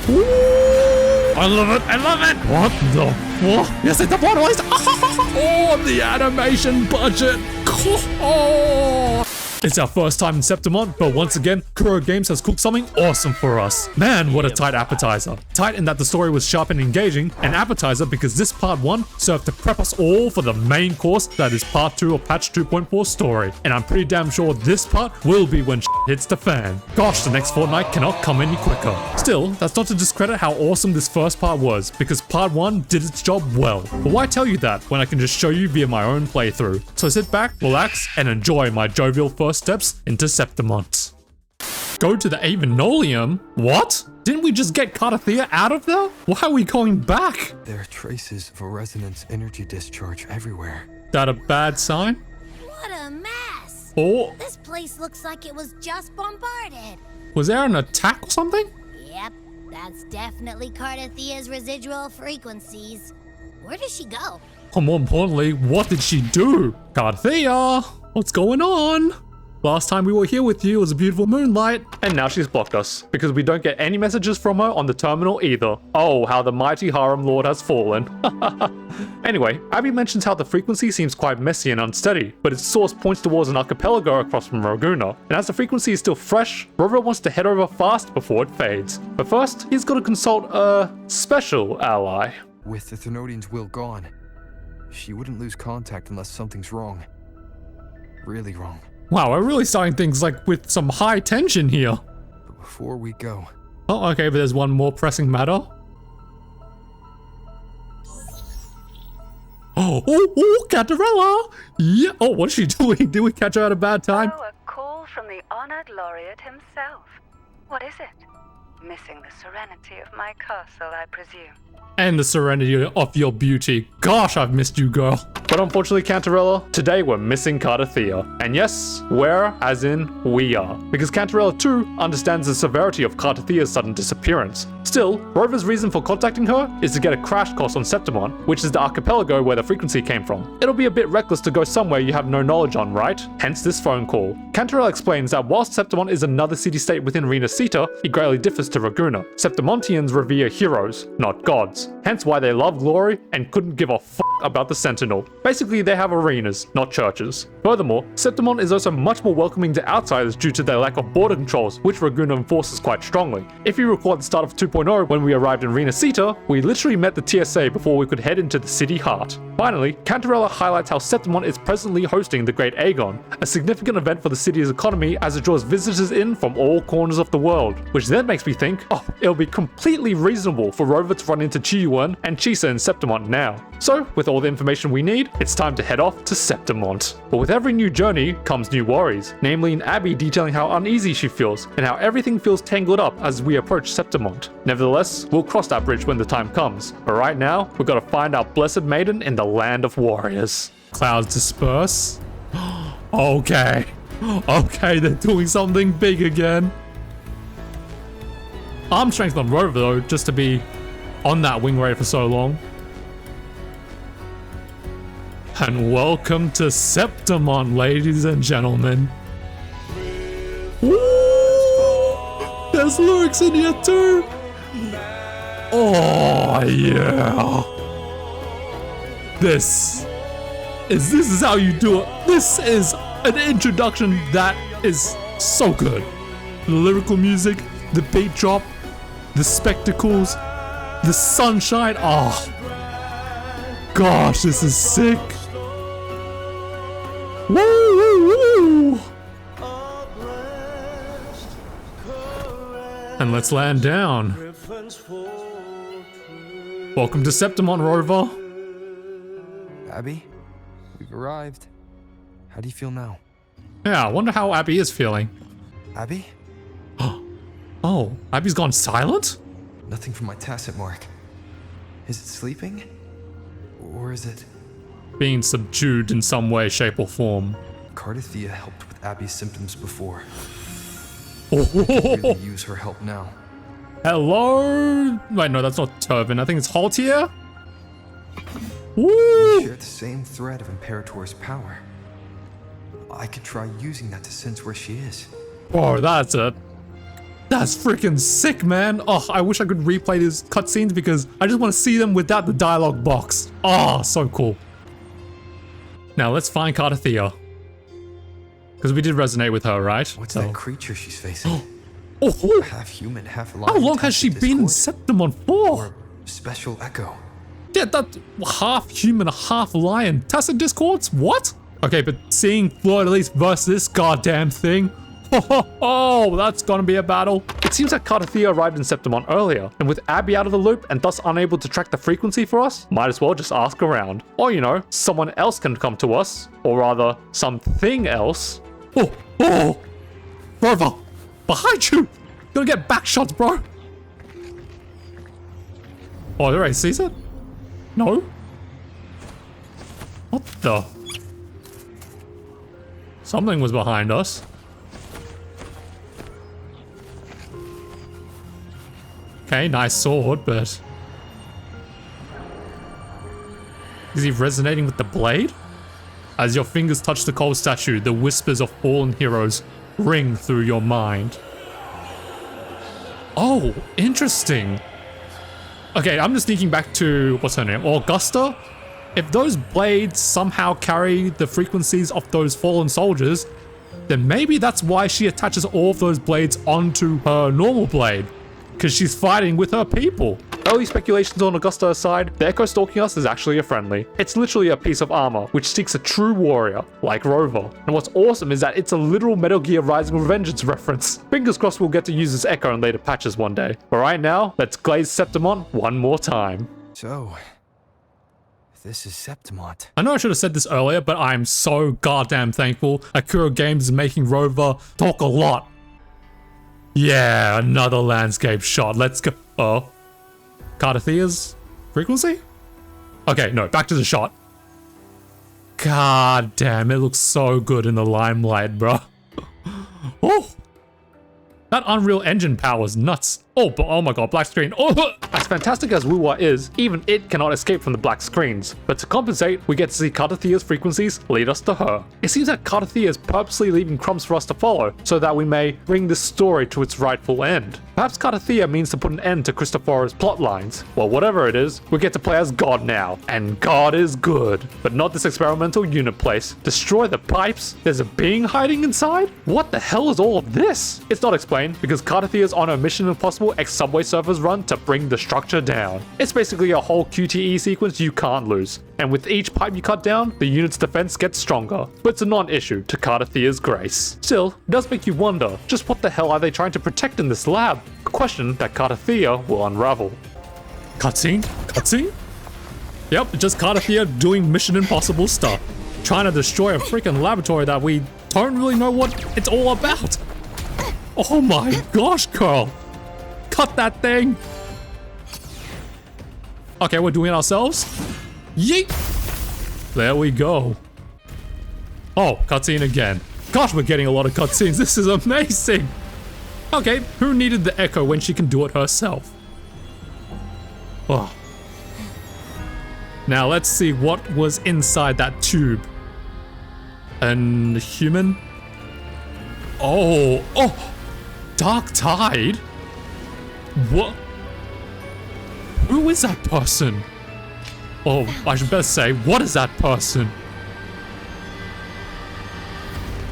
Ooh, I love it. I love it. What the? What? Yes, it's the plot twist. Oh, the animation budget. Oh. It's our first time in Septimont, but once again, Kuro Games has cooked something awesome for us. Man, what a tight appetizer. Tight in that the story was sharp and engaging, and appetizer because this part 1 served to prep us all for the main course that is part 2 of patch 2.4 story. And I'm pretty damn sure this part will be when hits the fan. Gosh, the next fortnight cannot come any quicker. Still, that's not to discredit how awesome this first part was, because part 1 did its job well. But why tell you that when I can just show you via my own playthrough? So sit back, relax, and enjoy my jovial first steps into Septimont. Go to the Avenolium? What? Didn't we just get Cartethyia out of there? Why are we going back? There are traces of a resonance energy discharge everywhere. That a bad sign? What a mess! Or This place looks like it was just bombarded. was there an attack or something? Yep, that's definitely Cartethyia's residual frequencies. Where does she go? Or more importantly, what did she do? Cartethyia, what's going on? Last time we were here with you, it was a beautiful moonlight. And now she's blocked us, because we don't get any messages from her on the terminal either. Oh, how the mighty harem lord has fallen. Anyway, Abby mentions how the frequency seems quite messy and unsteady, but its source points towards an archipelago across from Ragunna. And as the frequency is still fresh, Rover wants to head over fast before it fades. But first, he's got to consult a special ally. With the Thernoidian's will gone, she wouldn't lose contact unless something's wrong. Really wrong. Wow, we're really starting things like with some high tension here. But before we go... Oh, okay, but there's one more pressing matter. Oh, Cantarella! Yeah, oh, what's she doing? Did we catch her at a bad time? Oh, a call from the honored laureate himself. What is it? Missing the serenity of my castle, I presume. And the serenity of your beauty. Gosh, I've missed you, girl. But unfortunately, Cantarella, today we're missing Cartethyia. And yes, we're as in we are. Because Cantarella too understands the severity of Cartethyia's sudden disappearance. Still, Rover's reason for contacting her is to get a crash course on Septimont, which is the archipelago where the frequency came from. It'll be a bit reckless to go somewhere you have no knowledge on, right? Hence this phone call. Cantarella explains that whilst Septimont is another city-state within Renasita, it greatly differs to Ragunna. Septimontians revere heroes, not gods. Hence why they love glory and couldn't give a f*** about the Sentinel. Basically, they have arenas, not churches. Furthermore, Septimont is also much more welcoming to outsiders due to their lack of border controls, which Ragunna enforces quite strongly. If you recall at the start of 2.0, when we arrived in Renasita, we literally met the TSA before we could head into the city heart. Finally, Cantarella highlights how Septimont is presently hosting the Great Agon, a significant event for the city's economy as it draws visitors in from all corners of the world, which then makes me think, oh, it'll be completely reasonable for Rover to run into Chiyuan and Chisa in Septimont now. So, with all the information we need, it's time to head off to Septimont. But with every new journey comes new worries, namely in Abby detailing how uneasy she feels and how everything feels tangled up as we approach Septimont. Nevertheless, we'll cross that bridge when the time comes. But right now, we've got to find our blessed maiden in the land of warriors. Clouds disperse. Okay. Okay, they're doing something big again. Arm strength on Rover though, just to be on that wing ray for so long. And welcome to Septimont, ladies and gentlemen. Woo! There's lyrics in here too. Oh yeah. This is how you do it. This is an introduction that is so good. The lyrical music, the beat drop, the spectacles, the sunshine. Oh gosh, this is sick. Woo, woo, woo. And let's land down. Welcome to Septimont, Rover. Abby, we've arrived. How do you feel now? Yeah, I wonder how Abby is feeling. Abby? Oh, Abby's gone silent? Nothing from my tacit mark. Is it sleeping? Or is it... Being subdued in some way, shape, or form. Cartethyia helped with Abby's symptoms before. Oh. I could really use her help now. Hello? Wait, no, that's not Turvin. I think it's Haltier? We Woo! share the same thread of Imperator's power. I could try using that to sense where she is. Oh, that's a That's freaking sick, man. Oh, I wish I could replay these cutscenes because I just want to see them without the dialogue box. Oh, so cool. Now let's find Cartethyia. Because we did resonate with her, right? What's that creature she's facing? Oh, Half human, half lion. how long has she been in Septimont for? Or special echo? Yeah, that half human, half lion. Tacit discords? What? Okay, but seeing Fleur at least versus this goddamn thing. Oh, that's gonna be a battle. It seems that Cartethyia arrived in Septimont earlier, and with Abby out of the loop and thus unable to track the frequency for us, might as well just ask around. Or, you know, someone else can come to us, or rather, something else. Oh, Rover, behind you! You're gonna get back shots, bro. Oh, there, he sees it? No? What the? Something was behind us. Okay, nice sword, but... Is he resonating with the blade? As your fingers touch the cold statue, the whispers of fallen heroes ring through your mind. Oh, interesting. Okay, I'm just thinking back to, what's her name? Augusta? If those blades somehow carry the frequencies of those fallen soldiers, then maybe that's why she attaches all of those blades onto her normal blade. Because she's fighting with her people. Early speculations on Augusta aside, the Echo stalking us is actually a friendly. It's literally a piece of armor, which seeks a true warrior, like Rover. And what's awesome is that it's a literal Metal Gear Rising Revengeance reference. Fingers crossed we'll get to use this Echo in later patches one day. But right now, let's glaze Septimont one more time. So, this is Septimont. I know I should have said this earlier, but I'm so goddamn thankful Akuro Games is making Rover talk a lot. Yeah, another landscape shot. Let's go. Oh. Cartethyia's frequency? Okay, no, back to the shot. God damn, it looks so good in the limelight, bro. Oh. That Unreal Engine power is nuts. Oh, but oh my god, black screen. Oh, as fantastic as WuWa is, even it cannot escape from the black screens. But to compensate, we get to see Cartethyia's frequencies lead us to her. It seems that Cartethyia is purposely leaving crumbs for us to follow, so that we may bring this story to its rightful end. Perhaps Cartethyia means to put an end to Cristoforo's plot lines. Well, whatever it is, we get to play as God now. And God is good. But not this experimental unit place. Destroy the pipes? There's a being hiding inside? What the hell is all of this? It's not explained, because Cartethyia is on a Mission Impossible X-Subway Surfers run to bring the structure down. It's basically a whole QTE sequence you can't lose. And with each pipe you cut down, the unit's defense gets stronger. But it's a non-issue to Cartethyia's grace. Still, it does make you wonder, just what the hell are they trying to protect in this lab? A question that Cartethyia will unravel. Cutscene? Cutscene? Yep, just Cartethyia doing Mission Impossible stuff. Trying to destroy a freaking laboratory that we don't really know what it's all about. Oh my gosh, Carl. Cut that thing. Okay, we're doing it ourselves. Yeet. There we go. Oh, cutscene again. Gosh, we're getting a lot of cutscenes. This is amazing. Okay, who needed the Echo when she can do it herself? Oh. Now let's see what was inside that tube. An human? Oh, Dark Tide? What? Who is that person? Oh, I should better say, what is that person?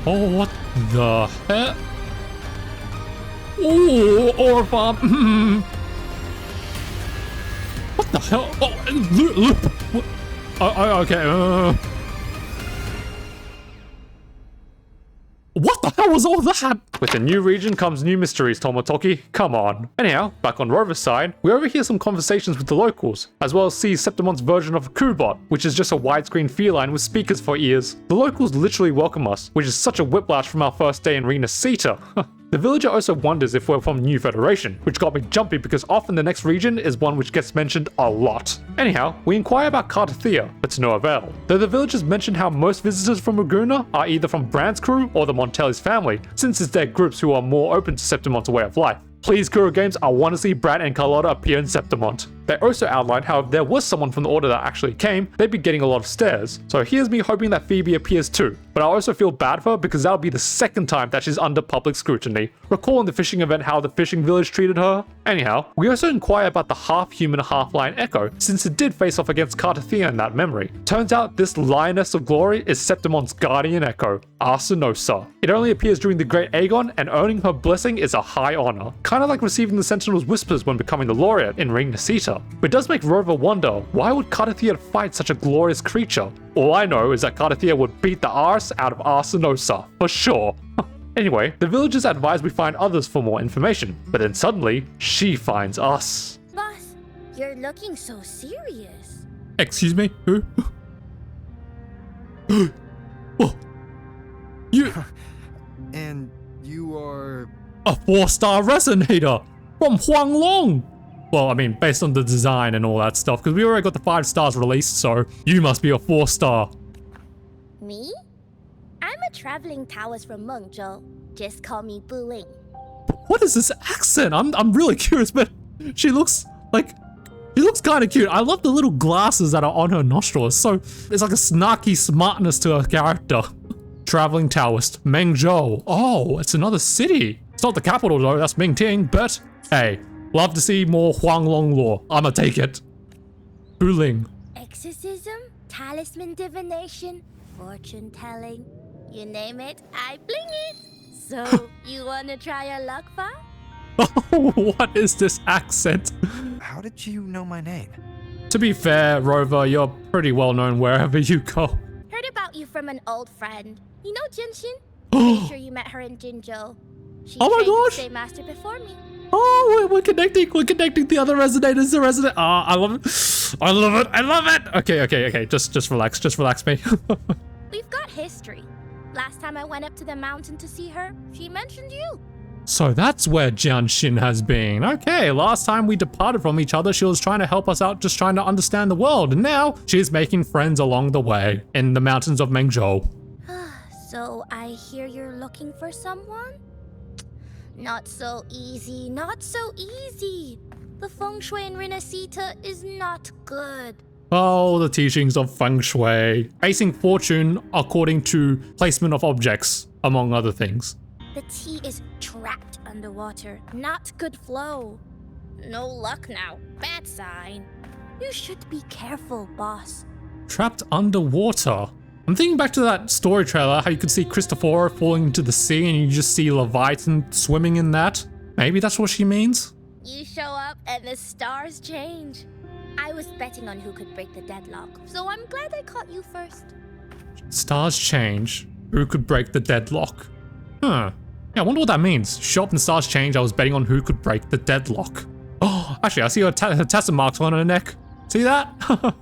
Oh, what the heck? Oh, orb bomb. What the hell? Oh, loop. Okay. What the hell was all that? With a new region comes new mysteries, Tomotoki. Come on. Anyhow, back on Rover's side, we overhear some conversations with the locals, as well as see Septimont's version of a Kubot, which is just a widescreen feline with speakers for ears. The locals literally welcome us, which is such a whiplash from our first day in Rena Sita. The villager also wonders if we're from New Federation, which got me jumpy because often the next region is one which gets mentioned a lot. Anyhow, we inquire about Cartethyia, but to no avail. Though the villagers mention how most visitors from Laguna are either from Brand's crew or the Montelli's family, since it's their groups who are more open to Septimont's way of life. Please, Kuro Games, I want to see Brand and Carlotta appear in Septimont. They also outline how if there was someone from the Order that actually came, they'd be getting a lot of stares. So here's me hoping that Phoebe appears too. But I also feel bad for her because that'll be the second time that she's under public scrutiny. Recall in the fishing event how the fishing village treated her? Anyhow, we also inquire about the half-human, half-lion Echo, since it did face off against Cartethyia in that memory. Turns out this lioness of glory is Septimont's guardian Echo, Arsinosa. It only appears during the Great Agon, and earning her blessing is a high honor. Kinda like receiving the Sentinel's whispers when becoming the laureate in Ring Nasita. But it does make Rover wonder, why would Cartethyia fight such a glorious creature? All I know is that Cartethyia would beat the arse out of Arsinosa, for sure. Anyway, the villagers advise we find others for more information, but then suddenly, she finds us. Boss, you're looking so serious. Excuse me? Who? Oh. You... And you are... A 4-star resonator from Huanglong. Well, I mean, based on the design and all that stuff, because we already got the 5 stars released, so you must be a 4-star. Me? I'm a traveling Taoist from Mengzhou. Just call me Buling. What is this accent? I'm really curious, but she looks kind of cute. I love the little glasses that are on her nostrils. So it's like a snarky smartness to her character. Traveling Taoist, Mengzhou. Oh, it's another city. It's not the capital though, that's Mingting, but hey, love to see more Huanglong lore. I'ma take it. Buling. Exorcism, talisman divination, fortune telling. You name it, I bling it. So, you wanna try your luck, Fa? Oh, what is this accent? How did you know my name? To be fair, Rover, you're pretty well known wherever you go. Heard about you from an old friend. You know Jinshin? Pretty sure you met her in Jinzhou. She Oh my trained gosh. the State Master before me. Oh, we're connecting the other resonators to resonate. Ah, I love it. Okay. Just relax me. We've got history. Last time I went up to the mountain to see her, she mentioned you. So that's where Jianshin has been. Okay, last time we departed from each other, she was trying to help us out, just trying to understand the world. And now she's making friends along the way in the mountains of Mengzhou. So I hear you're looking for someone? Not so easy, not so easy. The feng shui in Renacita is not good. Oh, the teachings of feng shui. Basing fortune according to placement of objects, among other things. The tea is trapped underwater, not good flow. No luck now, bad sign. You should be careful, boss. Trapped underwater. I'm thinking back to that story trailer, how you could see Cristoforo falling into the sea and you just see Leviathan swimming in that. Maybe that's what she means? You show up and the stars change. I was betting on who could break the deadlock, so I'm glad I caught you first. Stars change. Who could break the deadlock? Huh. Yeah, I wonder what that means. Show up and stars change, I was betting on who could break the deadlock. Oh, actually, I see her tassel marks on her neck. See that?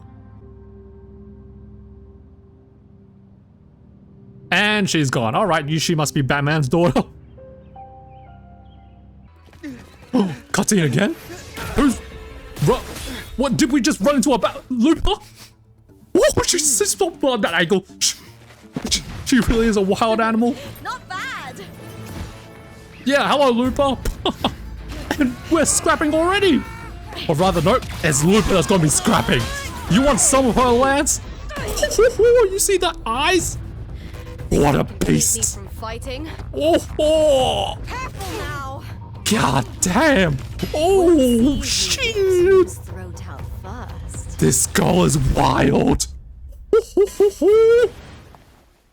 And she's gone. All right, she must be Batman's daughter. Oh, cutscene again? Who's... What, did we just run into a Lupa? Oh, she's so on that angle. She really is a wild animal. Not bad. Yeah, hello, Lupa. And we're scrapping already. Or rather, no, it's Lupa that's gonna be scrapping. You want some of her lance? You see the eyes? What a beast. From fighting. Oh. Careful now. God damn. Oh, shit. Throat out first. This girl is wild.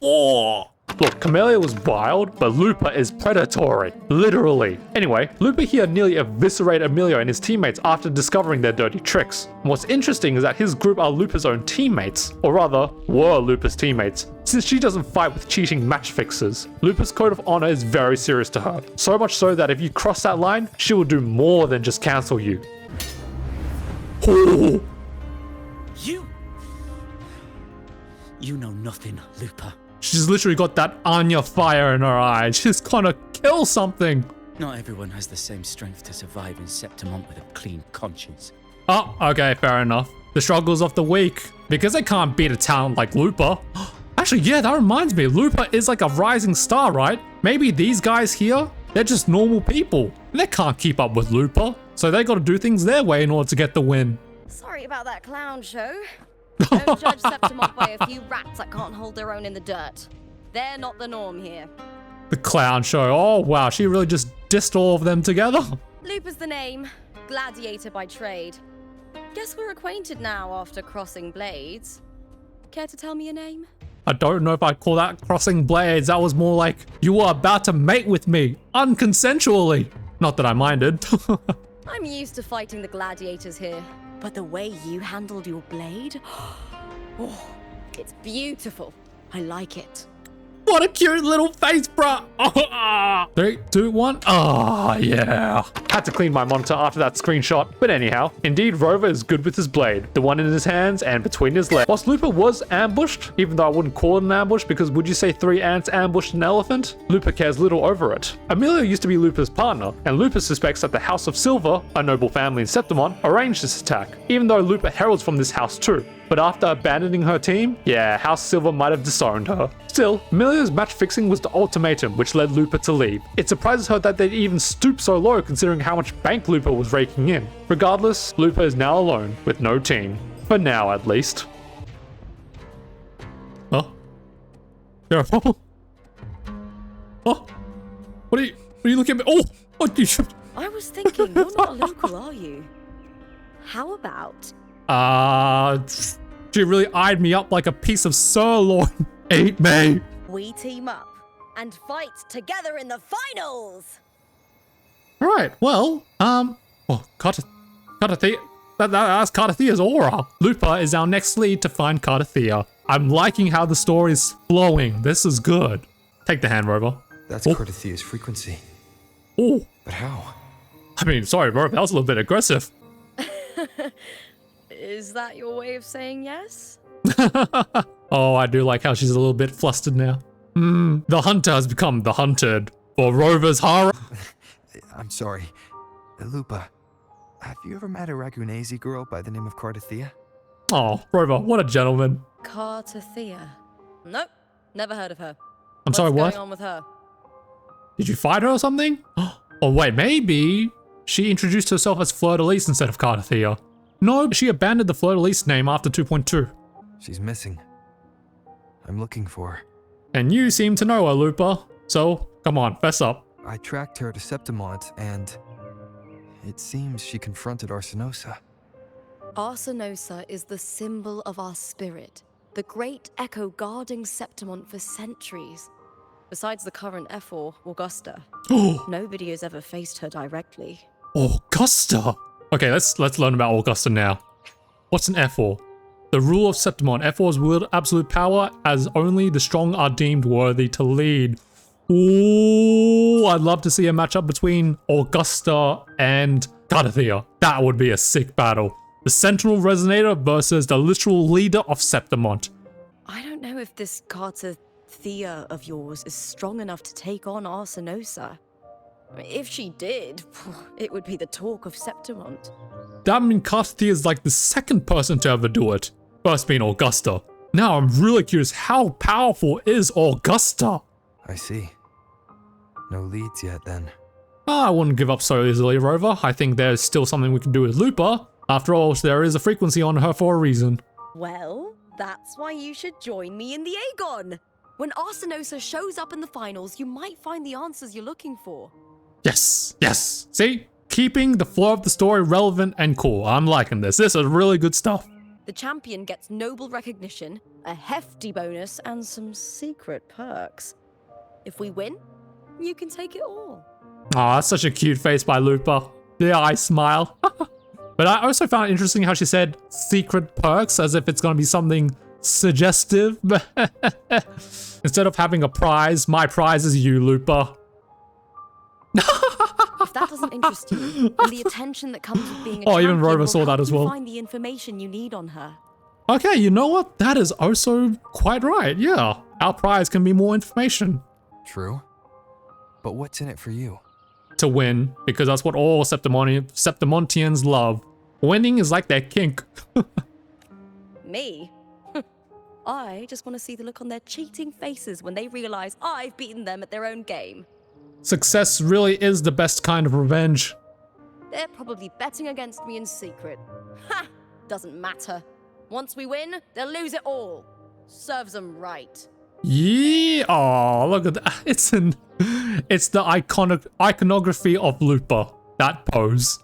Oh. Look, Camellia was wild, but Lupa is predatory. Literally. Anyway, Lupa here nearly eviscerated Emilio and his teammates after discovering their dirty tricks. And what's interesting is that his group are Lupa's own teammates, or rather, were Lupa's teammates, since she doesn't fight with cheating match fixers. Lupa's code of honor is very serious to her, so much so that if you cross that line, she will do more than just cancel you. Oh. You know nothing, Lupa. She's literally got that Anya fire in her eye. She's gonna kill something. Not everyone has the same strength to survive in Septimont with a clean conscience. Oh, okay, fair enough. The struggles of the weak. Because they can't beat a talent like Lupa. Actually, yeah, that reminds me. Lupa is like a rising star, right? Maybe these guys here, they're just normal people. They can't keep up with Lupa. So they got to do things their way in order to get the win. Sorry about that clown show. Don't judge Septimont by a few rats that can't hold their own in the dirt. They're not the norm here. The clown show. Oh, wow. She really just dissed all of them together. Lupa's the name. Gladiator by trade. Guess we're acquainted now after crossing blades. Care to tell me your name? I don't know if I'd call that crossing blades. That was more like, you were about to mate with me, unconsensually. Not that I minded. I'm used to fighting the gladiators here. But the way you handled your blade? Oh, it's beautiful. I like it. What a cute little face, bruh. 3, 2, 1. Oh, yeah. Had to clean my monitor after that screenshot. But anyhow, indeed, Rover is good with his blade. The one in his hands and between his legs. Whilst Lupa was ambushed, even though I wouldn't call it an ambush, because would you say 3 ants ambushed an elephant? Lupa cares little over it. Amelia used to be Lupa's partner, and Lupa suspects that the House of Silver, a noble family in Septimont, arranged this attack, even though Lupa heralds from this house too. But after abandoning her team, yeah, House Silver might have disowned her. Still, Amelia's match fixing was the ultimatum which led Lupa to leave. It surprises her that they'd even stoop so low considering how much bank Lupa was raking in. Regardless, Lupa is now alone with no team. For now, at least. Huh? There a problem? Oh, what are you looking at me? Oh, what you should. I was thinking, you're not local, are you? How about... She really eyed me up like a piece of sirloin. Eat me. we team up and fight together in the finals? Alright, well, Cartethyia, that's Cartethia's aura. Lupa is our next lead to find Cartethyia. I'm liking how the story is flowing. This is good. Take the hand, Rover. That's Cartethia's frequency. Oh. But how? I mean, sorry, Rover, that was a little bit aggressive. Is that your way of saying yes? Oh, I do like how she's a little bit flustered now. The hunter has become the hunted for Rover's horror. I'm sorry. Lupa, have you ever met a Ragunese girl by the name of Cartethyia? Oh, Rover, what a gentleman. Cartethyia. Nope, never heard of her. I'm sorry, what? What's going on with her? Did you fight her or something? Oh, wait, maybe she introduced herself as Fleur-de-Lis instead of Cartethyia. No, she abandoned the Fleur-de-Lis name after 2.2. She's missing. I'm looking for her. And you seem to know her, Lupa. So, come on, fess up. I tracked her to Septimont, and it seems she confronted Arsinosa. Arsinosa is the symbol of our spirit, the great echo guarding Septimont for centuries. Besides the current F4, Augusta, nobody has ever faced her directly. Augusta! Okay, let's learn about Augusta now. What's an F4? The rule of Septimont. F4s wield absolute power as only the strong are deemed worthy to lead. Ooh, I'd love to see a matchup between Augusta and Cartethyia. That would be a sick battle. The Sentinel Resonator versus the literal leader of Septimont. I don't know if this Cartethyia of yours is strong enough to take on Arsinosa. If she did, it would be the talk of Septimont. That means Cartethyia is like the second person to ever do it. First being Augusta. Now I'm really curious, how powerful is Augusta? I see. No leads yet, then. I wouldn't give up so easily, Rover. I think there's still something we can do with Lupa. After all, there is a frequency on her for a reason. Well, that's why you should join me in the Agon. When Arsinosa shows up in the finals, you might find the answers you're looking for. Yes, yes. See? Keeping the flow of the story relevant and cool. I'm liking this. This is really good stuff. The champion gets noble recognition, a hefty bonus, and some secret perks. If we win, you can take it all. Aw, that's such a cute face by Lupa. Yeah, I smile. But I also found it interesting how she said secret perks, as if it's going to be something suggestive. Instead of having a prize, my prize is you, Lupa. If that doesn't interest you, and the attention that comes with being a champion even Rover will saw help that as you well. find the information you need on her. Okay, you know what? That is also quite right. Yeah, our prize can be more information. True. But what's in it for you? To win, because that's what all Septimontians love. Winning is like their kink. Me? I just want to see the look on their cheating faces when they realize I've beaten them at their own game. Success really is the best kind of revenge. They're probably betting against me in secret. Ha! Doesn't matter. Once we win, they'll lose it all. Serves them right. Yeah. Oh, look at that. It's the iconography of Lupa. That pose.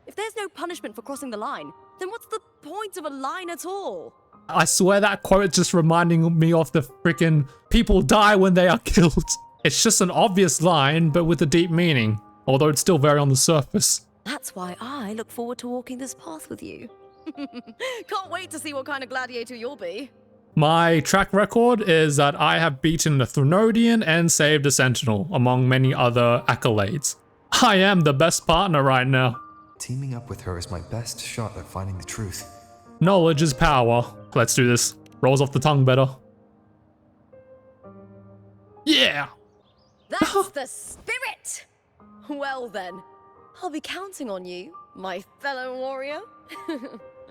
If there's no punishment for crossing the line, then what's the point of a line at all? I swear that quote is just reminding me of the freaking people die when they are killed. It's just an obvious line, but with a deep meaning, although it's still very on the surface. That's why I look forward to walking this path with you. Can't wait to see what kind of gladiator you'll be. My track record is that I have beaten a Threnodian and saved a Sentinel, among many other accolades. I am the best partner right now. Teaming up with her is my best shot at finding the truth. Knowledge is power. Let's do this. Rolls off the tongue better. Yeah! That's the spirit! Well then, I'll be counting on you, my fellow warrior.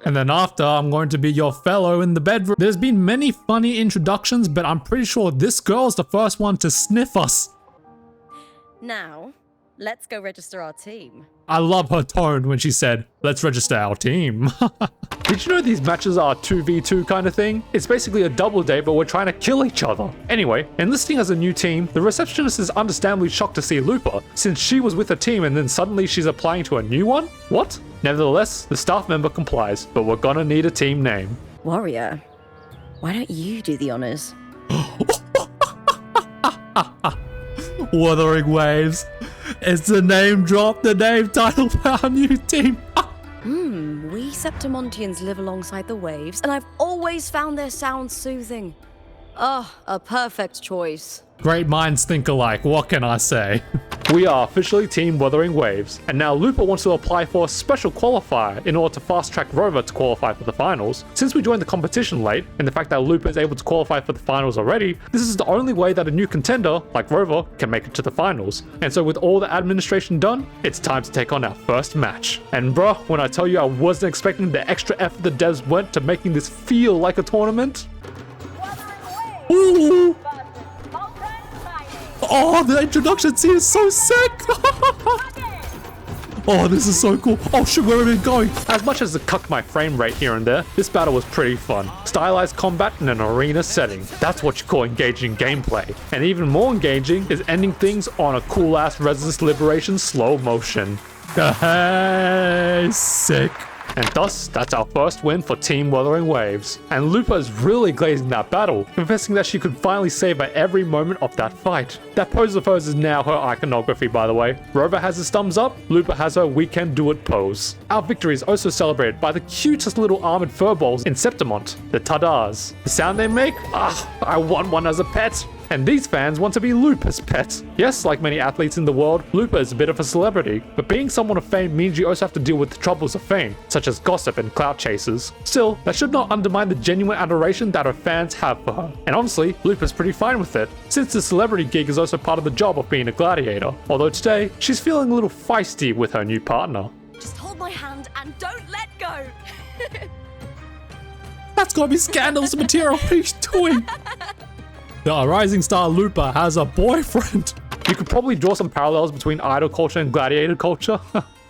And then after, I'm going to be your fellow in the bedroom. There's been many funny introductions, but I'm pretty sure this girl's the first one to sniff us. Now, let's go register our team. I love her tone when she said, let's register our team. Did you know these matches are 2v2 kind of thing? It's basically a double date, but we're trying to kill each other. Anyway, enlisting as a new team, the receptionist is understandably shocked to see Lupa, since she was with a team and then suddenly she's applying to a new one? What? Nevertheless, the staff member complies, but we're gonna need a team name. Warrior, why don't you do the honors? Wuthering Waves. It's the name drop, the name title for our new team. We Septimontians live alongside the waves, and I've always found their sound soothing. Oh, a perfect choice. Great minds think alike, what can I say? We are officially Team Wuthering Waves, and now Lupa wants to apply for a special qualifier in order to fast-track Rover to qualify for the finals. Since we joined the competition late, and the fact that Lupa is able to qualify for the finals already, this is the only way that a new contender, like Rover, can make it to the finals. And so with all the administration done, it's time to take on our first match. And bruh, when I tell you I wasn't expecting the extra effort the devs went to making this feel like a tournament. Ooh! Oh, the introduction scene is so sick! Oh, this is so cool. Oh shit, where are we going? As much as it cucked my frame rate here and there, this battle was pretty fun. Stylized combat in an arena setting. That's what you call engaging gameplay. And even more engaging is ending things on a cool ass Resistance Liberation slow motion. Hey, sick. And thus, that's our first win for Team Wuthering Waves. And Lupa is really glazing that battle, confessing that she could finally savor every moment of that fight. That pose of hers is now her iconography, by the way. Rover has his thumbs up, Lupa has her we can do it pose. Our victory is also celebrated by the cutest little armored furballs in Septimont, the Tadars. The sound they make? Ah, I want one as a pet. And these fans want to be Lupa's pet. Yes, like many athletes in the world, Lupa is a bit of a celebrity, but being someone of fame means you also have to deal with the troubles of fame, such as gossip and clout chasers. Still, that should not undermine the genuine adoration that her fans have for her. And honestly, Lupa's pretty fine with it, since the celebrity gig is also part of the job of being a gladiator. Although today, she's feeling a little feisty with her new partner. Just hold my hand and don't let go! That's gonna be scandalous material, what are you doing? The rising star Lupa has a boyfriend. You could probably draw some parallels between idol culture and gladiator culture.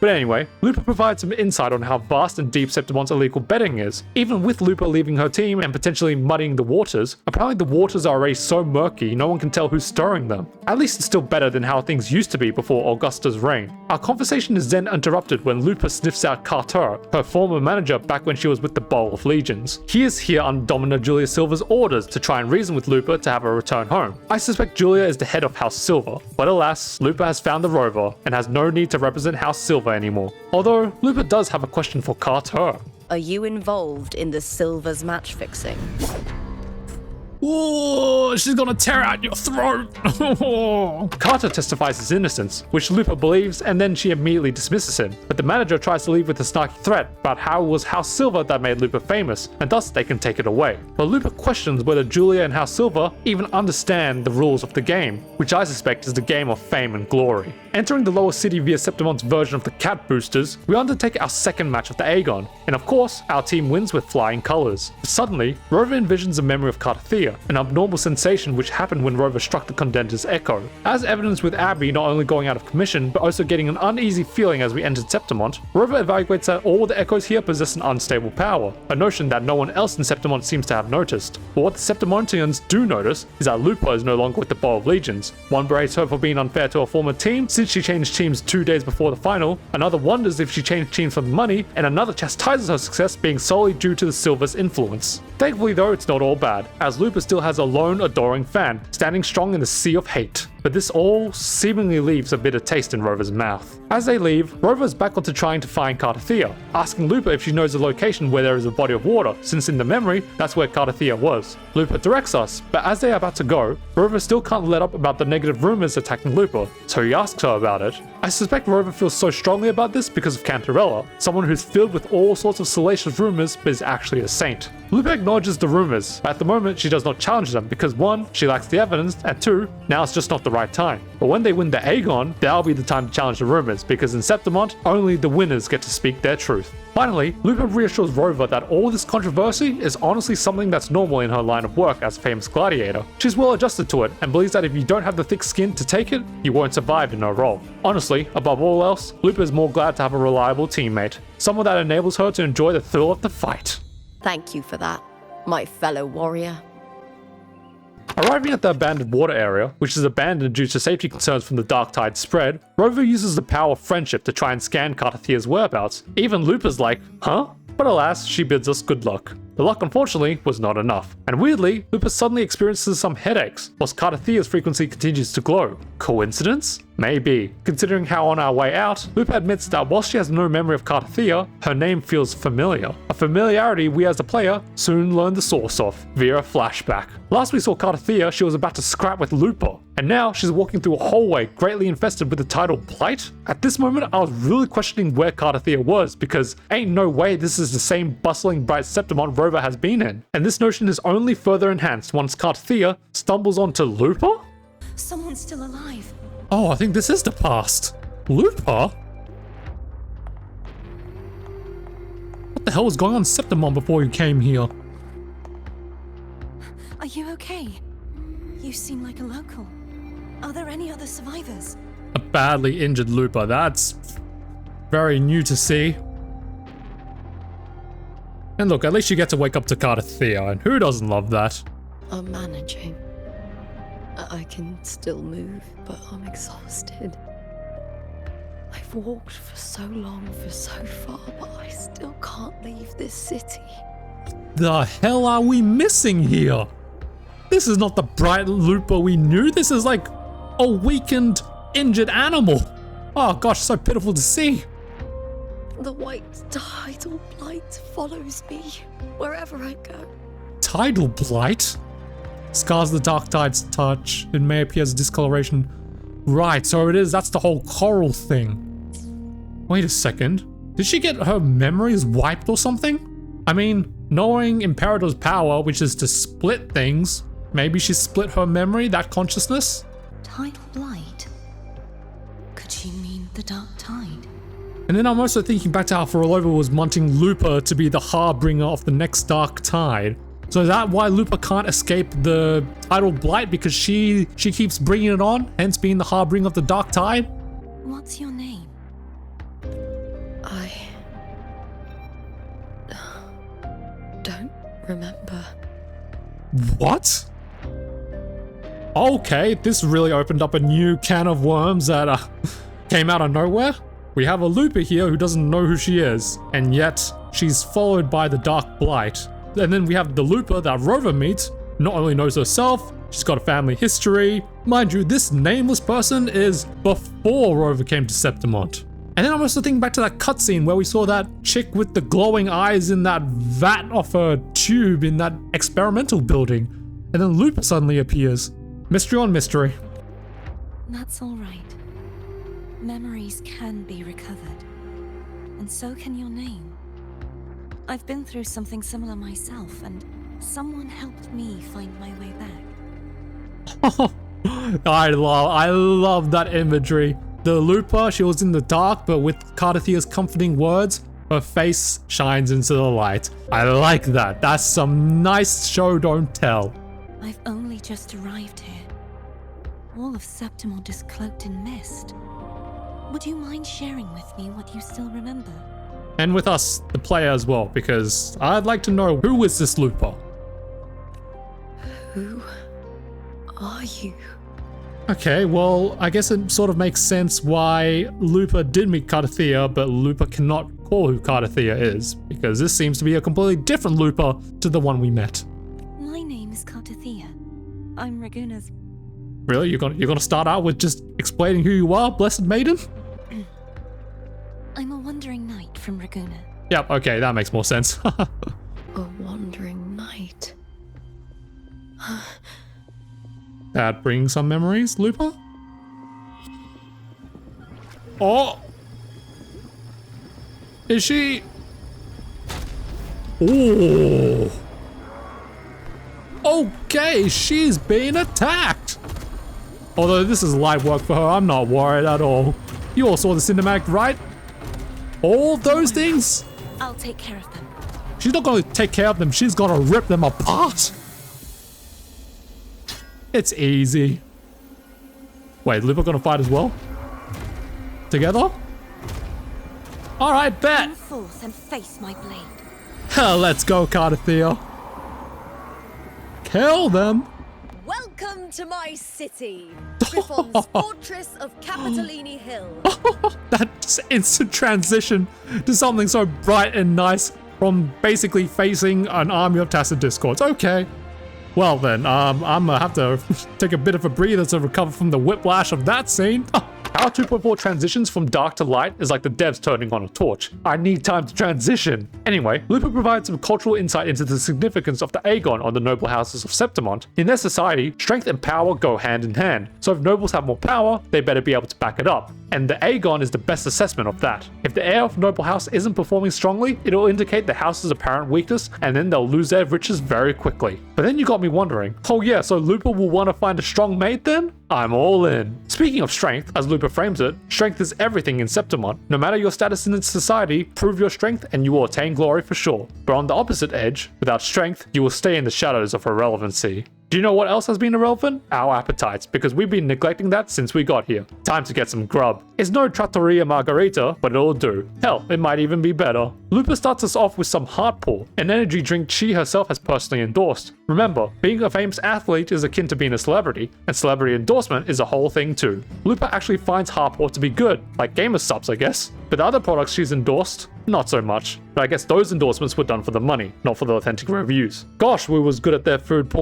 But anyway, Lupa provides some insight on how vast and deep Septimont's illegal betting is. Even with Lupa leaving her team and potentially muddying the waters, apparently the waters are already so murky no one can tell who's stirring them. At least it's still better than how things used to be before Augusta's reign. Our conversation is then interrupted when Lupa sniffs out Cartethyia, her former manager back when she was with the Bowl of Legions. He is here under Domina Julia Silver's orders to try and reason with Lupa to have her return home. I suspect Julia is the head of House Silver, but alas, Lupa has found the Rover and has no need to represent House Silver anymore. Although, Lupa does have a question for Cartethyia. Are you involved in the Silver's match fixing? Ooh, she's gonna tear out your throat! Carter testifies his innocence, which Lupa believes, and then she immediately dismisses him. But the manager tries to leave with a snarky threat about how it was House Silver that made Lupa famous, and thus they can take it away. But Lupa questions whether Julia and House Silver even understand the rules of the game, which I suspect is the game of fame and glory. Entering the lower city via Septimont's version of the Cat Boosters, we undertake our second match of the Agon, and of course, our team wins with flying colors. But suddenly, Rover envisions a memory of Cartethyia, Cartethyia, an abnormal sensation which happened when Rover struck the condenser's echo. As evidenced with Abby not only going out of commission, but also getting an uneasy feeling as we entered Septimont, Rover evaluates that all the echoes here possess an unstable power, a notion that no one else in Septimont seems to have noticed. But what the Septimontians do notice is that Lupa is no longer with the Bow of Legions. One berates her for being unfair to her former team since she changed teams 2 days before the final, another wonders if she changed teams for the money, and another chastises her success being solely due to the Silver's influence. Thankfully though, it's not all bad, as Lupa still has a lone adoring fan, standing strong in the sea of hate. But this all seemingly leaves a bitter taste in Rover's mouth. As they leave, Rover is back onto trying to find Cartethyia, asking Lupa if she knows the location where there is a body of water, since in the memory, that's where Cartethyia was. Lupa directs us, but as they are about to go, Rover still can't let up about the negative rumors attacking Lupa, so he asks her about it. I suspect Rover feels so strongly about this because of Cantarella, someone who's filled with all sorts of salacious rumors but is actually a saint. Lupa acknowledges the rumors, but at the moment she does not challenge them because 1, she lacks the evidence, and 2, now it's just not the right time. But when they win the Agon, that'll be the time to challenge the rumors, because in Septimont, only the winners get to speak their truth. Finally, Lupa reassures Rover that all this controversy is honestly something that's normal in her line of work as a famous gladiator. She's well adjusted to it, and believes that if you don't have the thick skin to take it, you won't survive in her role. Honestly, above all else, Lupa is more glad to have a reliable teammate, someone that enables her to enjoy the thrill of the fight. Thank you for that, my fellow warrior. Arriving at the abandoned water area, which is abandoned due to safety concerns from the dark tide spread, Rover uses the power of friendship to try and scan Cartethia's whereabouts. Even Lupa's like, huh? But alas, she bids us good luck. The luck unfortunately was not enough, and weirdly, Lupa suddenly experiences some headaches, whilst Cartethia's frequency continues to glow. Coincidence? Maybe. Considering how on our way out, Lupa admits that while she has no memory of Cartethyia, her name feels familiar. A familiarity we as the player soon learn the source of, via a flashback. Last we saw Cartethyia, she was about to scrap with Lupa, and now she's walking through a hallway greatly infested with the tidal blight? At this moment, I was really questioning where Cartethyia was, because ain't no way this is the same bustling bright Septimont Rover has been in. And this notion is only further enhanced once Cartethyia stumbles onto Lupa? Someone's still alive. Oh, I think this is the past. Lupa? What the hell was going on in Septimont before you came here? Are you okay? You seem like a local. Are there any other survivors? A badly injured Lupa, that's very new to see. And look, at least you get to wake up to Cartethyia, and who doesn't love that? I'm managing. I can still move, but I'm exhausted. I've walked for so long, for so far, but I still can't leave this city. The hell are we missing here? This is not the bright Lupa we knew. This is like a weakened, injured animal. Oh gosh, so pitiful to see. The white tidal blight follows me wherever I go. Tidal blight? Scars the dark tide's touch. It may appear as discoloration. Right, so it is. That's the whole coral thing. Wait a second. Did she get her memories wiped or something? I mean, knowing Imperator's power, which is to split things, maybe she split her memory, that consciousness? Tidal blight? Could she mean the dark tide? And then I'm also thinking back to how Phrolova was wanting Lupa to be the harbinger of the next dark tide. So is that why Lupa can't escape the tidal blight? Because she keeps bringing it on, hence being the harbinger of the dark tide? What's your name? I don't remember. What? Okay, this really opened up a new can of worms that came out of nowhere. We have a Lupa here who doesn't know who she is, and yet she's followed by the dark blight. And then we have the Lupa that Rover meets, not only knows herself, she's got a family history. Mind you, this nameless person is before Rover came to Septimont. And then I'm also thinking back to that cutscene where we saw that chick with the glowing eyes in that vat off her tube in that experimental building. And then Lupa suddenly appears. Mystery on mystery. That's all right. Memories can be recovered. And so can your name. I've been through something similar myself, and someone helped me find my way back. I love that imagery. The Lupa, she was in the dark, but with Cartethia's comforting words, her face shines into the light. I like that. That's some nice show don't tell. I've only just arrived here. All of Septimont is cloaked in mist. Would you mind sharing with me what you still remember? And with us, the player as well, because I'd like to know, who is this Lupa? Who are you? Okay, well, I guess it sort of makes sense why Lupa did meet Cartethyia, but Lupa cannot call who Cartethyia is, because this seems to be a completely different Lupa to the one we met. My name is Cartethyia. I'm Raguna's. Really? You're gonna start out with just explaining who you are, Blessed Maiden? I'm a wandering knight from Raguna. Yep, okay, that makes more sense. A wandering knight. That brings some memories, Lupa? Oh! Is she... Oh! Okay, she's being attacked! Although this is light work for her, I'm not worried at all. You all saw the cinematic, right? All those things? I'll take care of them. She's not gonna take care of them, she's gonna rip them apart! It's easy. Wait, Lupa gonna fight as well? Together? Alright, bet! Come forth and face my blade. Let's go, Cartethyia. Kill them! Welcome to my city, Griffon's fortress of Capitolini Hill. That just instant transition to something so bright and nice from basically facing an army of tacit discords. Okay. Well then, I'm gonna have to take a bit of a breather to recover from the whiplash of that scene. Our 2.4 transitions from dark to light is like the devs turning on a torch. I need time to transition. Anyway, Lupa provides some cultural insight into the significance of the Agon on the noble houses of Septimont. In their society, strength and power go hand in hand. So if nobles have more power, they better be able to back it up. And the Agon is the best assessment of that. If the heir of noble house isn't performing strongly, it'll indicate the house's apparent weakness, and then they'll lose their riches very quickly. But then you got me wondering, oh yeah, so Lupa will want to find a strong mate then? I'm all in. Speaking of strength, as Lupa frames it, strength is everything in Septimont. No matter your status in its society, prove your strength and you will attain glory for sure. But on the opposite edge, without strength, you will stay in the shadows of irrelevancy. Do you know what else has been irrelevant? Our appetites, because we've been neglecting that since we got here. Time to get some grub. It's no trattoria margarita, but it'll do. Hell, it might even be better. Lupa starts us off with some Hardpour, an energy drink she herself has personally endorsed. Remember, being a famous athlete is akin to being a celebrity, and celebrity endorsement is a whole thing too. Lupa actually finds Hardpour to be good, like gamer subs I guess. But the other products she's endorsed, not so much. But I guess those endorsements were done for the money, not for the authentic reviews. Gosh, we was good at their food porn.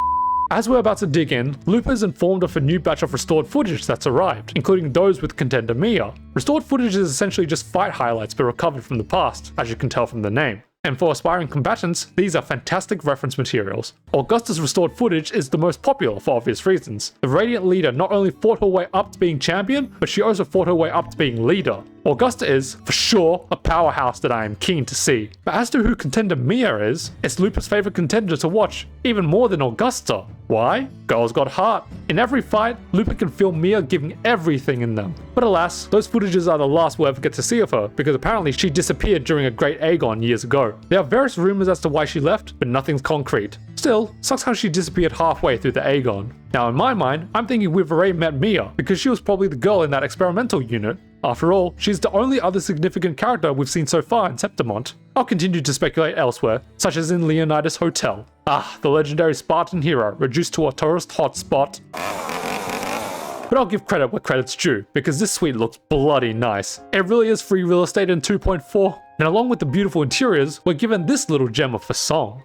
As we're about to dig in, Lupa is informed of a new batch of restored footage that's arrived, including those with contender Mia. Restored footage is essentially just fight highlights but recovered from the past, as you can tell from the name. And for aspiring combatants, these are fantastic reference materials. Augusta's restored footage is the most popular for obvious reasons. The Radiant leader not only fought her way up to being champion, but she also fought her way up to being leader. Augusta is, for sure, a powerhouse that I am keen to see. But as to who contender Mia is, it's Lupa's favorite contender to watch, even more than Augusta. Why? Girl's got heart. In every fight, Lupa can feel Mia giving everything in them. But alas, those footages are the last we'll ever get to see of her, because apparently she disappeared during a Great Agon years ago. There are various rumors as to why she left, but nothing's concrete. Still, sucks how she disappeared halfway through the Agon. Now in my mind, I'm thinking we've already met Mia, because she was probably the girl in that experimental unit. After all, she's the only other significant character we've seen so far in Septimont. I'll continue to speculate elsewhere, such as in Leonidas Hotel. Ah, the legendary Spartan hero, reduced to a tourist hotspot. But I'll give credit where credit's due, because this suite looks bloody nice. It really is free real estate in 2.4, and along with the beautiful interiors, we're given this little gem of a song.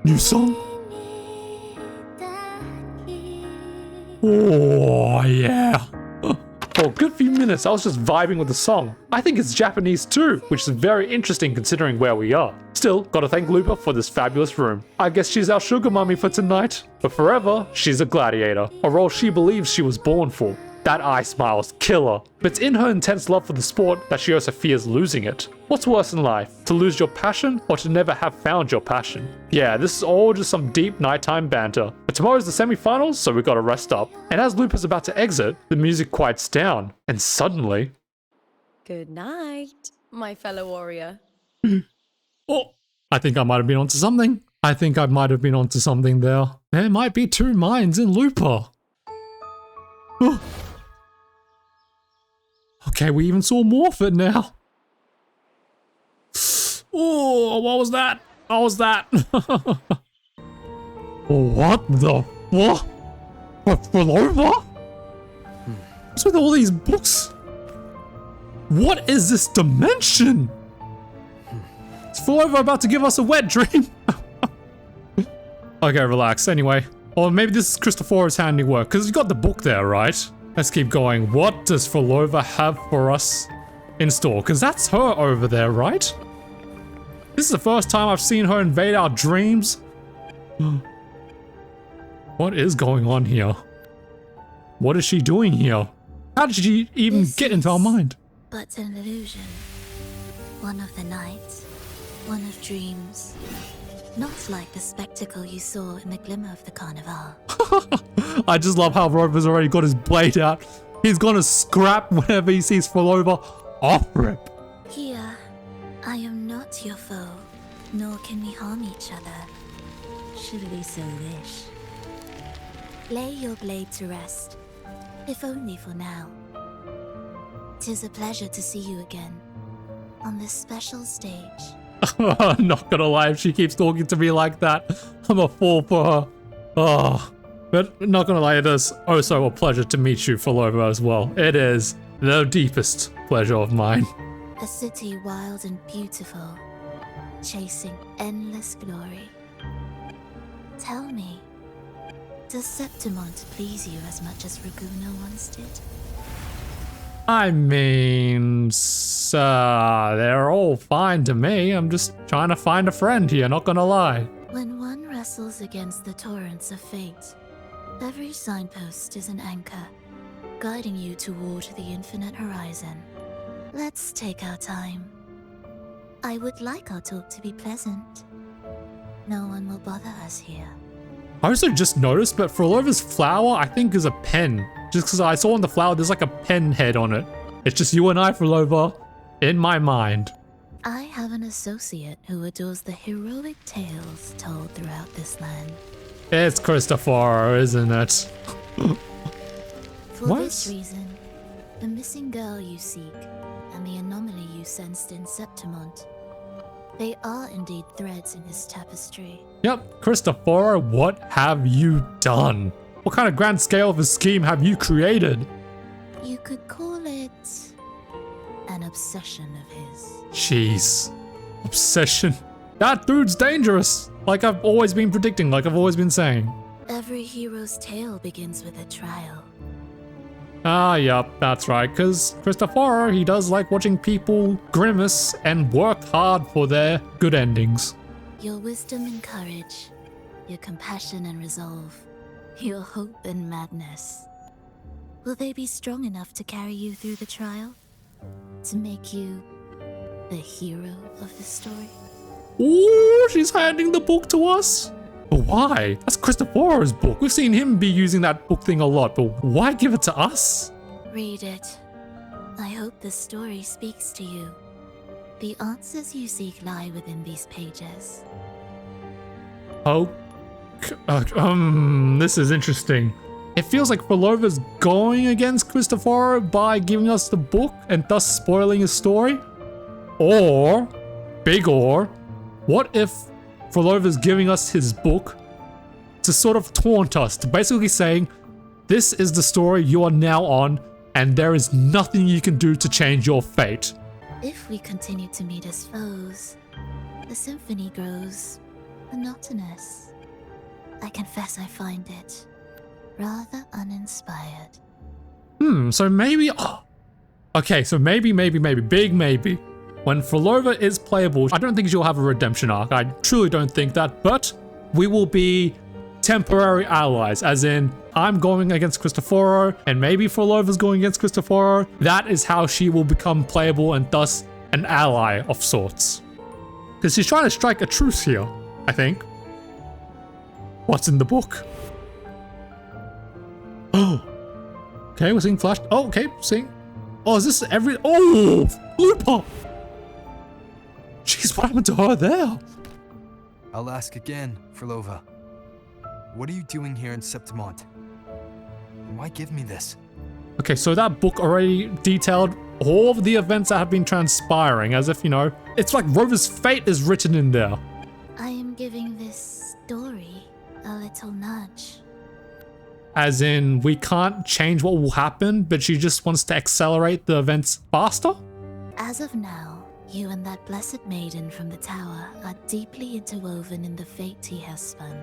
New song? Oh, yeah. For a good few minutes, I was just vibing with the song. I think it's Japanese too, which is very interesting considering where we are. Still, gotta thank Lupa for this fabulous room. I guess she's our sugar mummy for tonight. But forever, she's a gladiator, a role she believes she was born for. That eye smile's killer, but it's in her intense love for the sport that she also fears losing it. What's worse in life, to lose your passion or to never have found your passion? Yeah, this is all just some deep nighttime banter. But tomorrow's the semi-finals, so we gotta rest up. And as Lupa's about to exit, the music quiets down, and suddenly... Good night, my fellow warrior. Oh, I think I might have been onto something. I think I might have been onto something there. There might be two minds in Lupa. Oh. Okay, we even saw more of it now. Oh, what was that? What was that? What the fuck? Phrolova? What's with all these books? What is this dimension? Is Phrolova about to give us a wet dream? Okay, relax. Anyway. Or maybe this is Cristoforo's handiwork, because you got the book there, right? Let's keep going. What does Phrolova have for us in store? Because that's her over there, right? This is the first time I've seen her invade our dreams. What is going on here? What is she doing here? How did she even get into our mind? But an illusion. One of the nights. One of dreams. Not like the spectacle you saw in the glimmer of the carnival. I just love how Rover's already got his blade out. He's gonna scrap whenever he sees Phrolova. Off rip. Here, I am not your foe, nor can we harm each other. Should we so wish. Lay your blade to rest, if only for now. 'Tis a pleasure to see you again, on this special stage. I'm not gonna lie, if she keeps talking to me like that, I'm a fool for her. Oh, but not gonna lie, it is also a pleasure to meet you, Phrolova, as well. It is the deepest pleasure of mine. A city wild and beautiful, chasing endless glory. Tell me, does Septimont please you as much as Raguno once did? I mean, they're all fine to me. I'm just trying to find a friend here, not gonna lie. When one wrestles against the torrents of fate, every signpost is an anchor, guiding you toward the infinite horizon. Let's take our time. I would like our talk to be pleasant. No one will bother us here. I also just noticed, but Phrolova's flower, I think, is a pen. Just because I saw on the flower, there's like a pen head on it. It's just you and I, Phrolova, in my mind. I have an associate who adores the heroic tales told throughout this land. It's Cristoforo, isn't it? For What? this reason, the missing girl you seek and the anomaly you sensed in Septimont, they are indeed threads in his tapestry. Yep, Cristoforo, what have you done? What kind of grand scale of a scheme have you created? You could call it an obsession of his. Jeez. Obsession. That dude's dangerous. Like I've always been predicting, like I've always been saying. Every hero's tale begins with a trial. Ah, yep, that's right, because Cristoforo, he does like watching people grimace and work hard for their good endings. Your wisdom and courage, your compassion and resolve, your hope and madness. Will they be strong enough to carry you through the trial? To make you the hero of the story? Ooh, she's handing the book to us? But why? That's Cristoforo's book. We've seen him be using that book thing a lot, but why give it to us? Read it. I hope the story speaks to you. The answers you seek lie within these pages. Oh, this is interesting. It feels like Phrolova's going against Cristoforo by giving us the book and thus spoiling his story. Or, big or, what if Phrolova's giving us his book to sort of taunt us, to basically saying, this is the story you are now on, and there is nothing you can do to change your fate. If we continue to meet as foes, the symphony grows monotonous. I confess I find it rather uninspired. So maybe... Oh. Okay, so maybe, big maybe. When Phrolova is playable, I don't think she'll have a redemption arc. I truly don't think that, but we will be temporary allies, as in, I'm going against Cristoforo, and maybe Phrolova's going against Cristoforo. That is how she will become playable and thus an ally of sorts. Because she's trying to strike a truce here, I think. What's in the book? Oh. Okay, we're seeing flash. Oh, okay, seeing. Oh, is this every... Oh! Lupa! Jeez, what happened to her there? I'll ask again, Phrolova. What are you doing here in Septimont? Why give me this? Okay, so that book already detailed all of the events that have been transpiring, as if, you know, it's like Rover's fate is written in there. I am giving this story a little nudge. As in, we can't change what will happen, but she just wants to accelerate the events faster? As of now, you and that blessed maiden from the tower are deeply interwoven in the fate he has spun.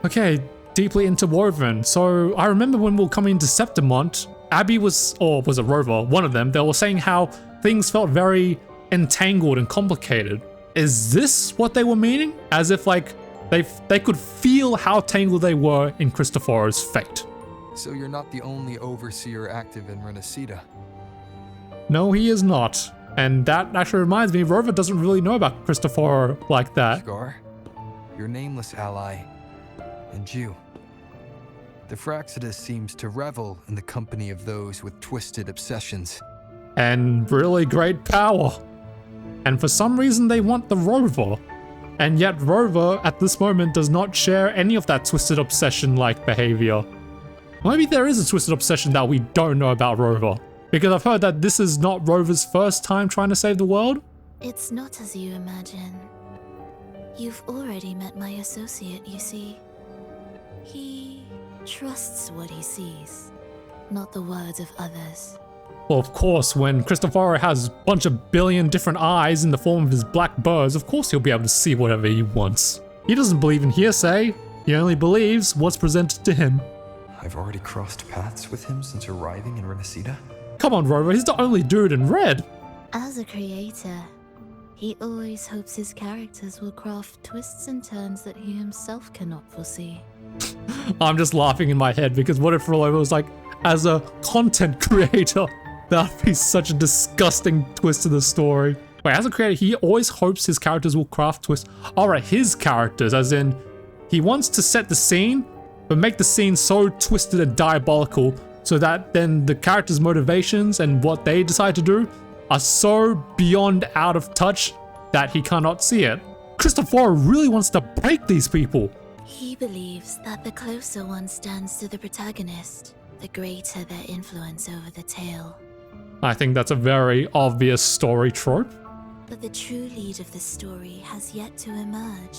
Okay, deeply interwoven. So I remember when we were coming to Septimont, Abby was, or was it Rover, one of them, they were saying how things felt very entangled and complicated. Is this what they were meaning? As if like they could feel how tangled they were in Cristoforo's fate. So you're not the only overseer active in Renacida. No, he is not. And that actually reminds me, Rover doesn't really know about Cristoforo like that. Scar, your nameless ally, and you. The Phrolova seems to revel in the company of those with twisted obsessions. And really great power. And for some reason they want the Rover. And yet Rover, at this moment, does not share any of that twisted obsession-like behavior. Maybe there is a twisted obsession that we don't know about Rover. Because I've heard that this is not Rover's first time trying to save the world. It's not as you imagine. You've already met my associate, you see. He trusts what he sees, not the words of others. Well, of course, when Cristoforo has a bunch of billion different eyes in the form of his black birds, of course he'll be able to see whatever he wants. He doesn't believe in hearsay. He only believes what's presented to him. I've already crossed paths with him since arriving in Renacida. Come on, Rover, he's the only dude in red. As a creator, he always hopes his characters will craft twists and turns that he himself cannot foresee. I'm just laughing in my head because what if Phrolova was like, as a content creator, that'd be such a disgusting twist to the story. Wait, as a creator, he always hopes his characters will craft twists. Alright, his characters, as in, he wants to set the scene, but make the scene so twisted and diabolical so that then the characters' motivations and what they decide to do are so beyond out of touch that he cannot see it. Cristoforo really wants to break these people. He believes that the closer one stands to the protagonist, the greater their influence over the tale. I think that's a very obvious story trope. But the true lead of the story has yet to emerge.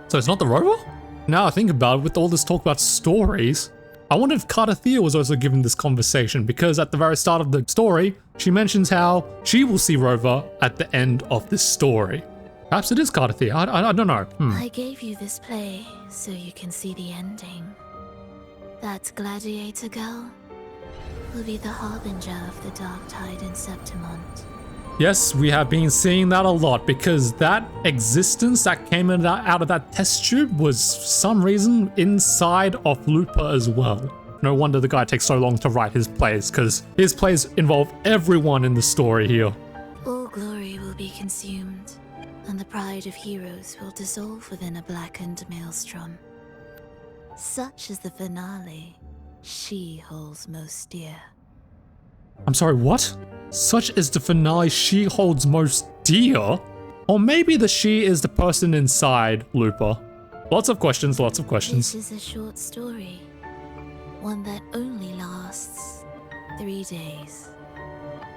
So it's not the Rover? Now I think about it, with all this talk about stories, I wonder if Cartethyia was also given this conversation, because at the very start of the story, she mentions how she will see Rover at the end of this story. Perhaps it is Cartethyia, I don't know. I gave you this play so you can see the ending. That gladiator girl will be the harbinger of the dark tide in Septimont. Yes, we have been seeing that a lot, because that existence that came out of that test tube was for some reason inside of Lupa as well. No wonder the guy takes so long to write his plays, because his plays involve everyone in the story here. All glory will be consumed, and the pride of heroes will dissolve within a blackened maelstrom. Such is the finale she holds most dear. I'm sorry, what? Such is the finale she holds most dear? Or maybe the she is the person inside Lupa. Lots of questions, lots of questions. This is a short story, one that only lasts 3 days.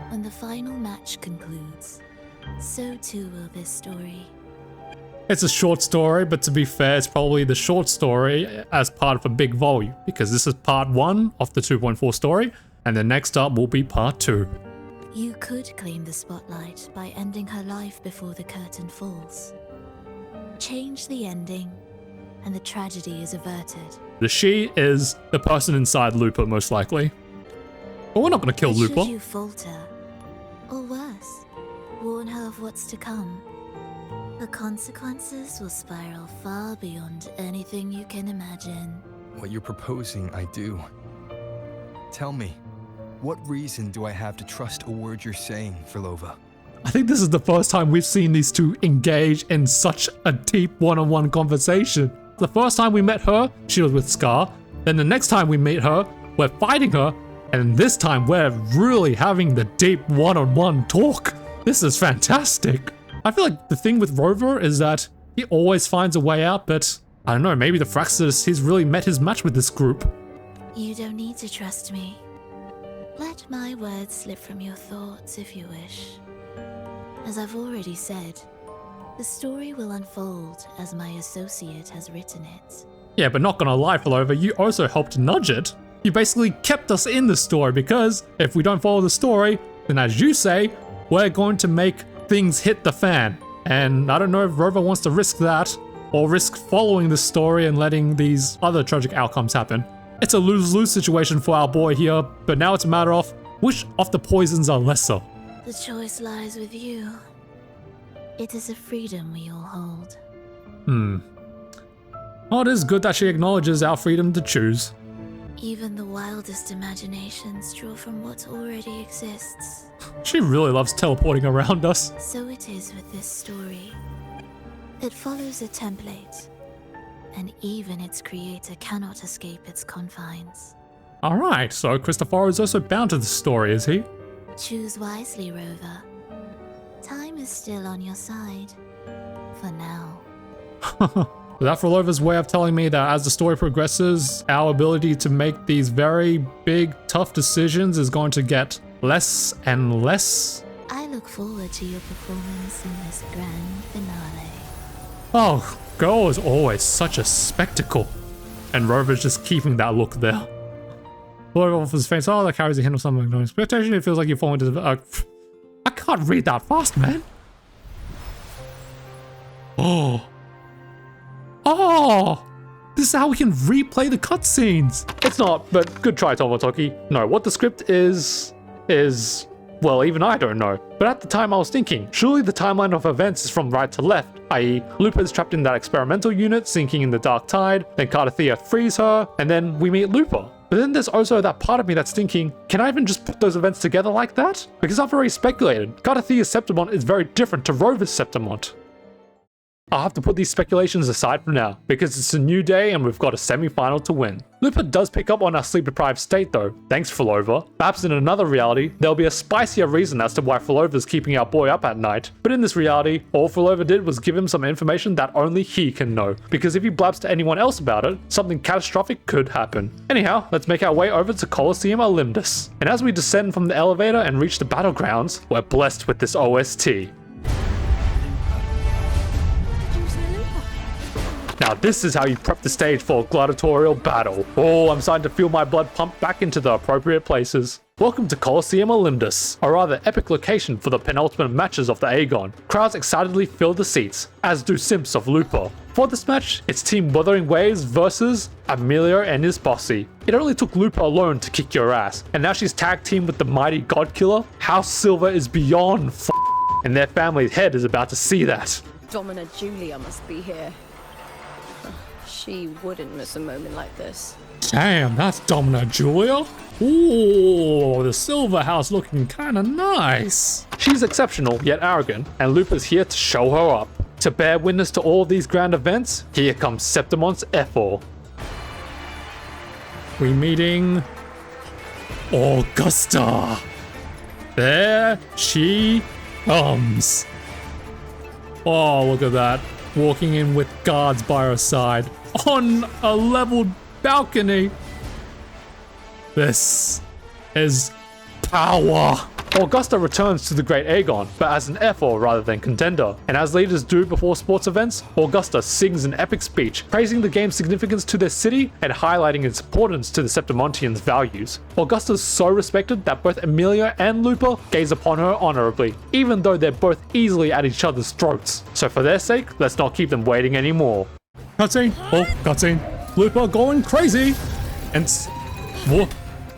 When the final match concludes, so too will this story. It's a short story, but to be fair, it's probably the short story as part of a big volume, because this is part 1 of the 2.4 story, and the next up will be part 2. You could claim the spotlight by ending her life before the curtain falls. Change the ending, and the tragedy is averted. The she is the person inside Lupa, most likely. But we're not going to kill But Lupa. should you falter, or worse, warn her of what's to come, the consequences will spiral far beyond anything you can imagine. What you're proposing, I do. Tell me, what reason do I have to trust a word you're saying, Phrolova? I think this is the first time we've seen these two engage in such a deep one-on-one conversation. The first time we met her, she was with Scar. Then the next time we meet her, we're fighting her. And this time we're really having the deep one-on-one talk. This is fantastic. I feel like the thing with Rover is that he always finds a way out, but I don't know, maybe the Phraxis, he's really met his match with this group. You don't need to trust me. Let my words slip from your thoughts if you wish. As I've already said, the story will unfold as my associate has written it. Yeah, but not gonna lie, Phrolova, you also helped nudge it. You basically kept us in the story because if we don't follow the story, then as you say, we're going to make things hit the fan. And I don't know if Rover wants to risk that or risk following the story and letting these other tragic outcomes happen. It's a lose-lose situation for our boy here, but now it's a matter of which of the poisons are lesser. The choice lies with you. It is a freedom we all hold. Well, it is good that she acknowledges our freedom to choose. Even the wildest imaginations draw from what already exists. She really loves teleporting around us. So it is with this story. It follows a template, and even its creator cannot escape its confines. Alright, so Cristoforo is also bound to the story, is he? Choose wisely, Rover. Time is still on your side. For now. Is that Phrolova's way of telling me that as the story progresses, our ability to make these very big, tough decisions is going to get less and less? I look forward to your performance in this grand finale. Oh, girl is always such a spectacle. And Rover's just keeping that look there. Rover offers face, oh, that carries a hint of something. No expectation, it feels like you're falling into the... I can't read that fast, man. Oh. Oh! This is how we can replay the cutscenes. It's not, but good try, Tomotoki. No, what the script is... Well, even I don't know. But at the time I was thinking, surely the timeline of events is from right to left, i.e. Lupa is trapped in that experimental unit, sinking in the dark tide, then Cartethyia frees her, and then we meet Lupa. But then there's also that part of me that's thinking, can I even just put those events together like that? Because I've already speculated, Cartethyia Septimont is very different to Rover's Septimont. I'll have to put these speculations aside for now, because it's a new day and we've got a semi-final to win. Lupa does pick up on our sleep-deprived state though, thanks Phrolova. Perhaps in another reality, there'll be a spicier reason as to why Phrolova's keeping our boy up at night. But in this reality, all Phrolova did was give him some information that only he can know, because if he blabs to anyone else about it, something catastrophic could happen. Anyhow, let's make our way over to Colosseum Olympus. And as we descend from the elevator and reach the battlegrounds, we're blessed with this OST. Now this is how you prep the stage for a gladiatorial battle. Oh, I'm starting to feel my blood pump back into the appropriate places. Welcome to Colosseum Olympus, a rather epic location for the penultimate matches of the Agon. Crowds excitedly fill the seats, as do simps of Lupa. For this match, it's Team Wuthering Waves versus Emilio and his posse. It only took Lupa alone to kick your ass, and now she's tag teamed with the mighty God Killer. House Silver is beyond and their family's head is about to see that. Domina Julia must be here. She wouldn't miss a moment like this. Damn, that's Domina Julia. Ooh, the Silver House looking kinda nice. She's exceptional, yet arrogant, and Lupa's here to show her up. To bear witness to all these grand events, here comes Septimont's F4. We meeting Augusta. There she comes. Oh, look at that. Walking in with guards by her side on a leveled balcony. This is power. Augusta returns to the Great Agon, but as an F4 rather than contender. And as leaders do before sports events, Augusta sings an epic speech, praising the game's significance to their city and highlighting its importance to the Septimontians' values. Augusta's so respected that both Emilio and Lupa gaze upon her honorably, even though they're both easily at each other's throats. So for their sake, let's not keep them waiting anymore. Cutscene. Oh, cutscene. Lupa going crazy. And... Whoa.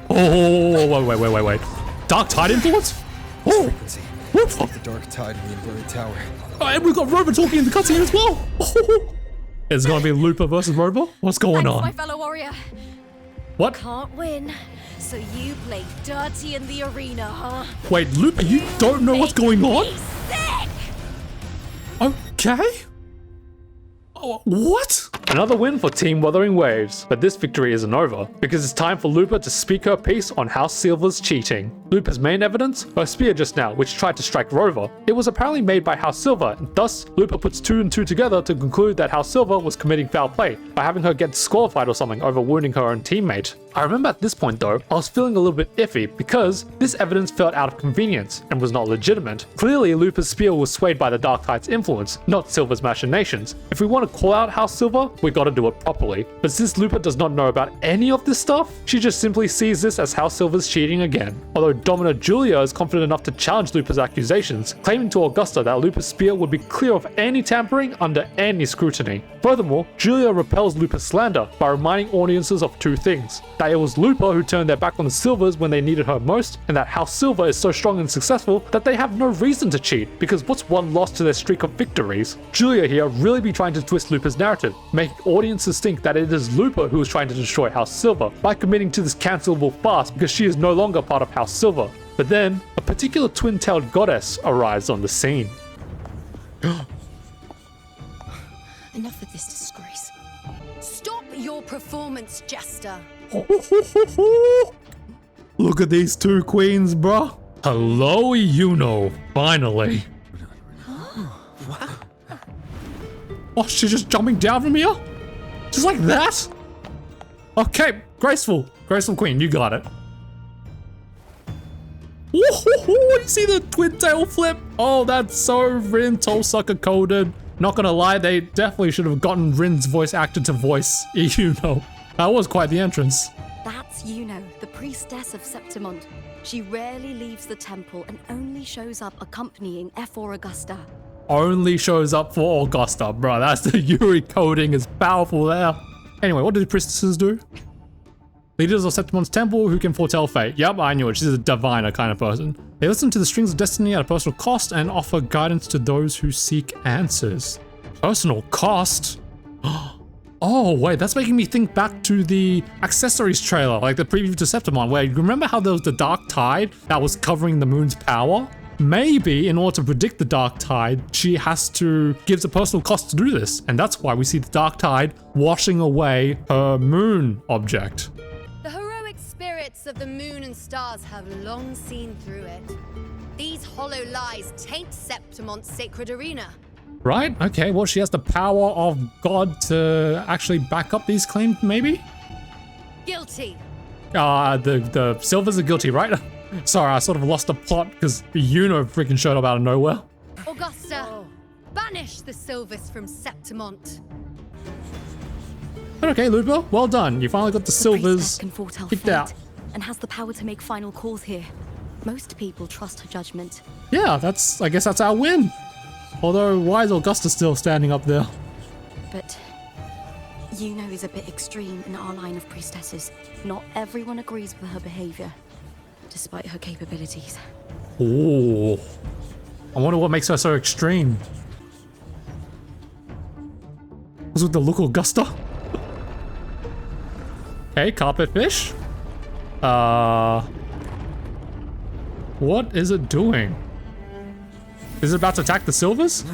Oh, wait. Dark Tide influence? Oh! Frequency. Whoop. The dark tide in the inverted tower. And we've got Rover talking in the cutscene as well! Oh. It's gonna be Lupa versus Rover? What's going Thanks, on? my fellow warrior. What? Can't win, so you play dirty in the arena, huh? Wait, Lupa, you don't know what's going on? He's sick! Okay? Oh, what? Another win for Team Wuthering Waves, but this victory isn't over, because it's time for Lupa to speak her piece on House Silver's cheating. Lupa's main evidence? Her spear just now, which tried to strike Rover. It was apparently made by House Silver, and thus Lupa puts 2 and 2 together to conclude that House Silver was committing foul play by having her get disqualified or something over wounding her own teammate. I remember at this point though, I was feeling a little bit iffy because this evidence felt out of convenience and was not legitimate. Clearly Lupa's spear was swayed by the Dark Tide's influence, not Silver's machinations. If we want to call out House Silver, we gotta do it properly. But since Lupa does not know about any of this stuff, she just simply sees this as House Silver's cheating again. Although Domina Julia is confident enough to challenge Lupa's accusations, claiming to Augusta that Lupa's spear would be clear of any tampering under any scrutiny. Furthermore, Julia repels Lupa's slander by reminding audiences of 2 things. That it was Lupa who turned their back on the Silvers when they needed her most, and that House Silver is so strong and successful that they have no reason to cheat, because what's one loss to their streak of victories? Julia here really be trying to twist Lupa's narrative, making audiences think that it is Lupa who is trying to destroy House Silver by committing to this cancelable farce because she is no longer part of House Silver. But then, a particular twin-tailed goddess arrives on the scene. Enough of this disgrace. Stop your performance, Jester. Look at these 2 queens, bruh. Hello, Iuno. Finally. Oh, she's just jumping down from here? Just like that? Okay, graceful. Graceful queen, you got it. You see the twin tail flip? Oh, that's so Rin sucker coded. Not gonna lie, they definitely should have gotten Rin's voice actor to voice Iuno. That was quite the entrance. That's Iuno, the priestess of Septimont. She rarely leaves the temple and only shows up accompanying F4 Augusta. Only shows up for Augusta, bro. That's the Yuri coding is powerful there. Anyway, what did priestesses do? Leaders of Septimont's temple who can foretell fate. Yep, I knew it. She's a diviner kind of person. They listen to the strings of destiny at a personal cost and offer guidance to those who seek answers. Personal cost? Oh, wait, that's making me think back to the accessories trailer, like the preview to Septimont, where you remember how there was the Dark Tide that was covering the moon's power? Maybe in order to predict the Dark Tide, she has to give a personal cost to do this. And that's why we see the Dark Tide washing away her moon object. The heroic spirits of the moon and stars have long seen through it. These hollow lies taint Septimont's sacred arena. Right? Okay, well, she has the power of God to actually back up these claims, maybe? Guilty. The Silvers are guilty, right? Sorry, I sort of lost the plot because Iuno freaking showed up out of nowhere. Augusta, banish the Silvers from Septimont. Okay, Lupa, well done. You finally got the Silvers can foretell kicked fate out. and has the power to make final calls here. Most people trust her judgment. Yeah, I guess that's our win. Although, why is Augusta still standing up there? But Iuno is a bit extreme in our line of priestesses. Not everyone agrees with her behavior, despite her capabilities. Oh, I wonder what makes her so extreme. What's with the look, Augusta? Okay, carpet fish. What is it doing? Is it about to attack the Silvers?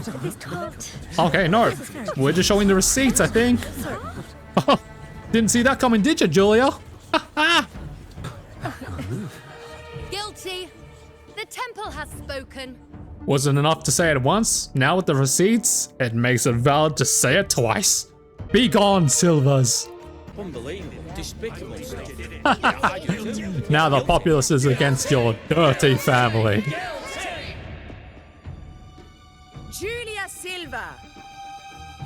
Okay, no. We're just showing the receipts, I think. Oh, didn't see that coming, did you, Julia? Guilty. The temple has spoken. Wasn't enough to say it once. Now with the receipts, it makes it valid to say it twice. Be gone, Silvers. Unbelievable, despicable stuff. Now the populace is against your dirty family. Julia Silva,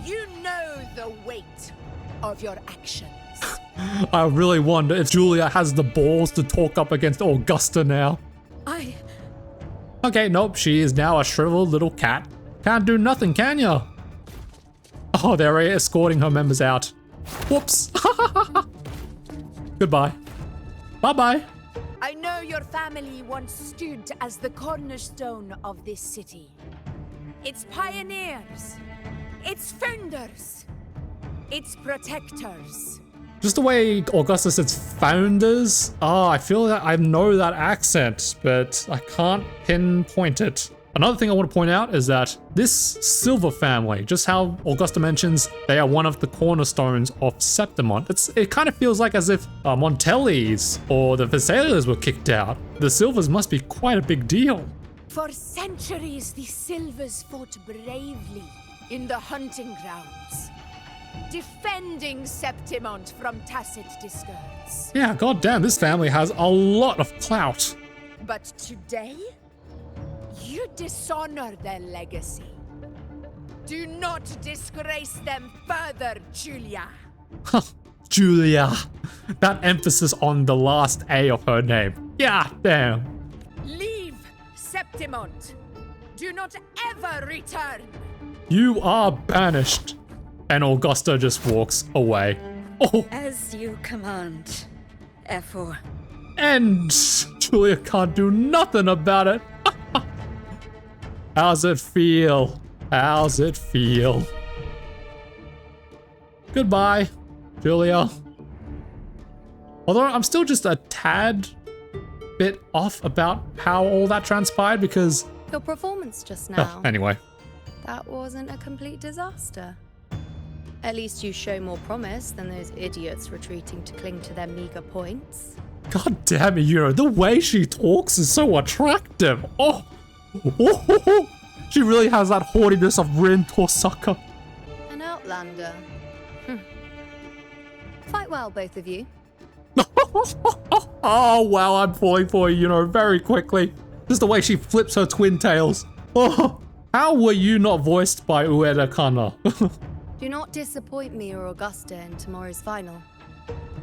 you know the weight of your actions. I really wonder if Julia has the balls to talk up against Augusta now. Okay, nope, she is now a shriveled little cat. Can't do nothing, can ya? Oh, they're escorting her members out. Whoops. Goodbye. Bye-bye. I know your family once stood as the cornerstone of this city. Its pioneers, its founders, its protectors. Just the way Augusta says founders. Oh, I feel that I know that accent, but I can't pinpoint it. Another thing I want to point out is that this Silver family, just how Augusta mentions, they are one of the cornerstones of Septimont. It kind of feels like as if Montelli's or the Vesalias were kicked out. The Silvers must be quite a big deal. For centuries, the Silvers fought bravely in the hunting grounds, defending Septimont from tacit discards. Yeah, goddamn, this family has a lot of clout. But today, you dishonor their legacy. Do not disgrace them further, Julia. Julia. That emphasis on the last A of her name. Yeah, damn. Leave Septimont. Do not ever return. You are banished. And Augusta just walks away. Oh, As you command, F4. and Julia can't do nothing about it. How's it feel? How's it feel? Goodbye, Julia. Although I'm still just a tad bit off about how all that transpired because... Your performance just now. Anyway. That wasn't a complete disaster. At least you show more promise than those idiots retreating to cling to their meager points. God damn it, Iuno. The way she talks is so attractive. Oh. She really has that haughtiness of Rin Torsaka. An outlander. Fight well, both of you. Oh, wow, I'm falling for you, very quickly. Just the way she flips her twin tails. Oh, how were you not voiced by Ueda Kana? Do not disappoint me or Augusta in tomorrow's final.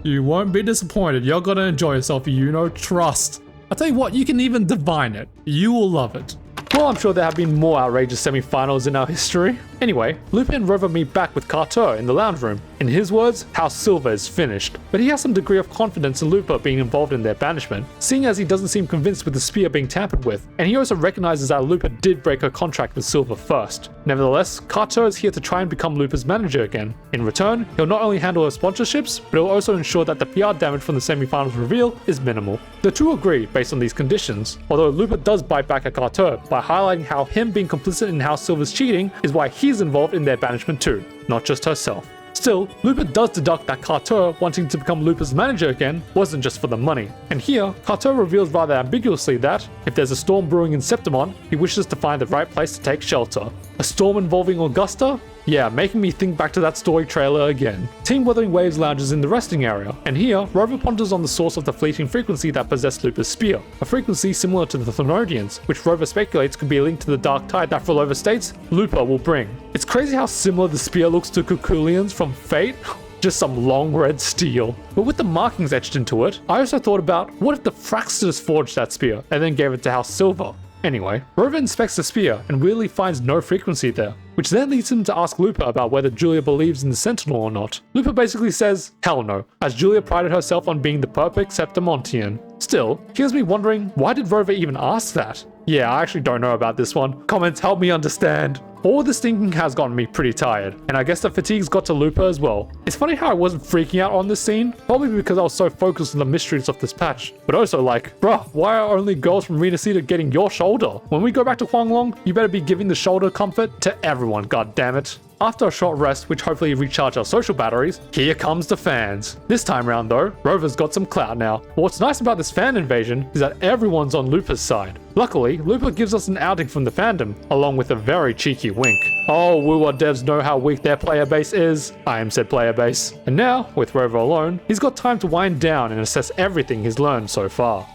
You won't be disappointed. You're gonna enjoy yourself, trust. I'll tell you what, you can even divine it. You will love it. Well, I'm sure there have been more outrageous semi-finals in our history. Anyway, Lupa and Rover meet back with Cartethyia in the lounge room. In his words, House Silver is finished. But he has some degree of confidence in Lupa being involved in their banishment, seeing as he doesn't seem convinced with the spear being tampered with. And he also recognizes that Lupa did break her contract with Silver first. Nevertheless, Cartethyia is here to try and become Lupa's manager again. In return, he'll not only handle her sponsorships, but he'll also ensure that the PR damage from the semi-finals reveal is minimal. The two agree based on these conditions, although Lupa does bite back at Cartethyia by highlighting how him being complicit in House Silver's cheating is why he's involved in their banishment too, not just herself. Still, Lupa does deduct that Cartethyia wanting to become Lupa's manager again wasn't just for the money. And here, Cartethyia reveals rather ambiguously that, if there's a storm brewing in Septimont, he wishes to find the right place to take shelter. A storm involving Augusta? Yeah, making me think back to that story trailer again. Team Wuthering Waves lounges in the resting area, and here, Rover ponders on the source of the fleeting frequency that possessed Lupa's spear, a frequency similar to the Thenodians, which Rover speculates could be linked to the dark tide that Phrolova states Lupa will bring. It's crazy how similar the spear looks to Kukulian's from Fate. Just some long red steel. But with the markings etched into it, I also thought about what if the Fraxters forged that spear and then gave it to House Silver? Anyway, Rover inspects the spear and weirdly finds no frequency there, which then leads him to ask Lupa about whether Julia believes in the Sentinel or not. Lupa basically says, hell no, as Julia prided herself on being the perfect Septimontian. Still, here's me wondering, why did Rover even ask that? Yeah, I actually don't know about this one. Comments help me understand. All this thinking has gotten me pretty tired, and I guess the fatigue's got to Lupa as well. It's funny how I wasn't freaking out on this scene, probably because I was so focused on the mysteries of this patch. But also like, bruh, why are only girls from Rena Cedar getting your shoulder? When we go back to Huanglong, you better be giving the shoulder comfort to everyone, goddammit. After a short rest, which hopefully recharge our social batteries, here comes the fans. This time round though, Rover's got some clout now. What's nice about this fan invasion is that everyone's on Lupa's side. Luckily, Lupa gives us an outing from the fandom, along with a very cheeky wink. Oh, WuWa devs know how weak their player base is. I am said player base. And now, with Rover alone, he's got time to wind down and assess everything he's learned so far.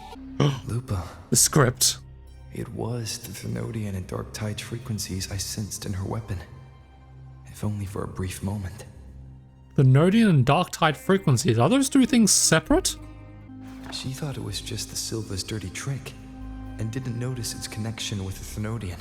Lupa. The script. It was the Thenodian and Dark Tide frequencies I sensed in her weapon. If only for a brief moment. The Nodian and Dark Tide frequencies, are those two things separate? She thought it was just the Silva's dirty trick, and didn't notice its connection with the Thenodian.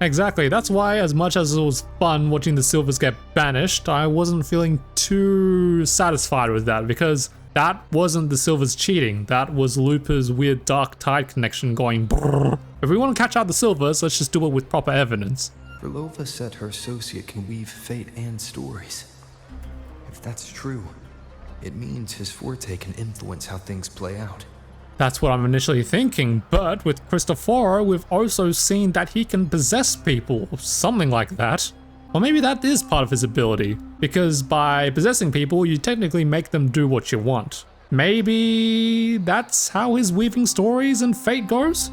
Exactly, that's why as much as it was fun watching the Silvers get banished, I wasn't feeling too satisfied with that, because that wasn't the Silvers cheating, that was Lupa's weird Dark Tide connection going brrr. If we want to catch out the Silvers, let's just do it with proper evidence. Phrolova said her associate can weave fate and stories. If that's true, it means his forte can influence how things play out. That's what I'm initially thinking, but with Cristoforo, we've also seen that he can possess people, or something like that. Or maybe that is part of his ability, because by possessing people, you technically make them do what you want. Maybe that's how his weaving stories and fate goes?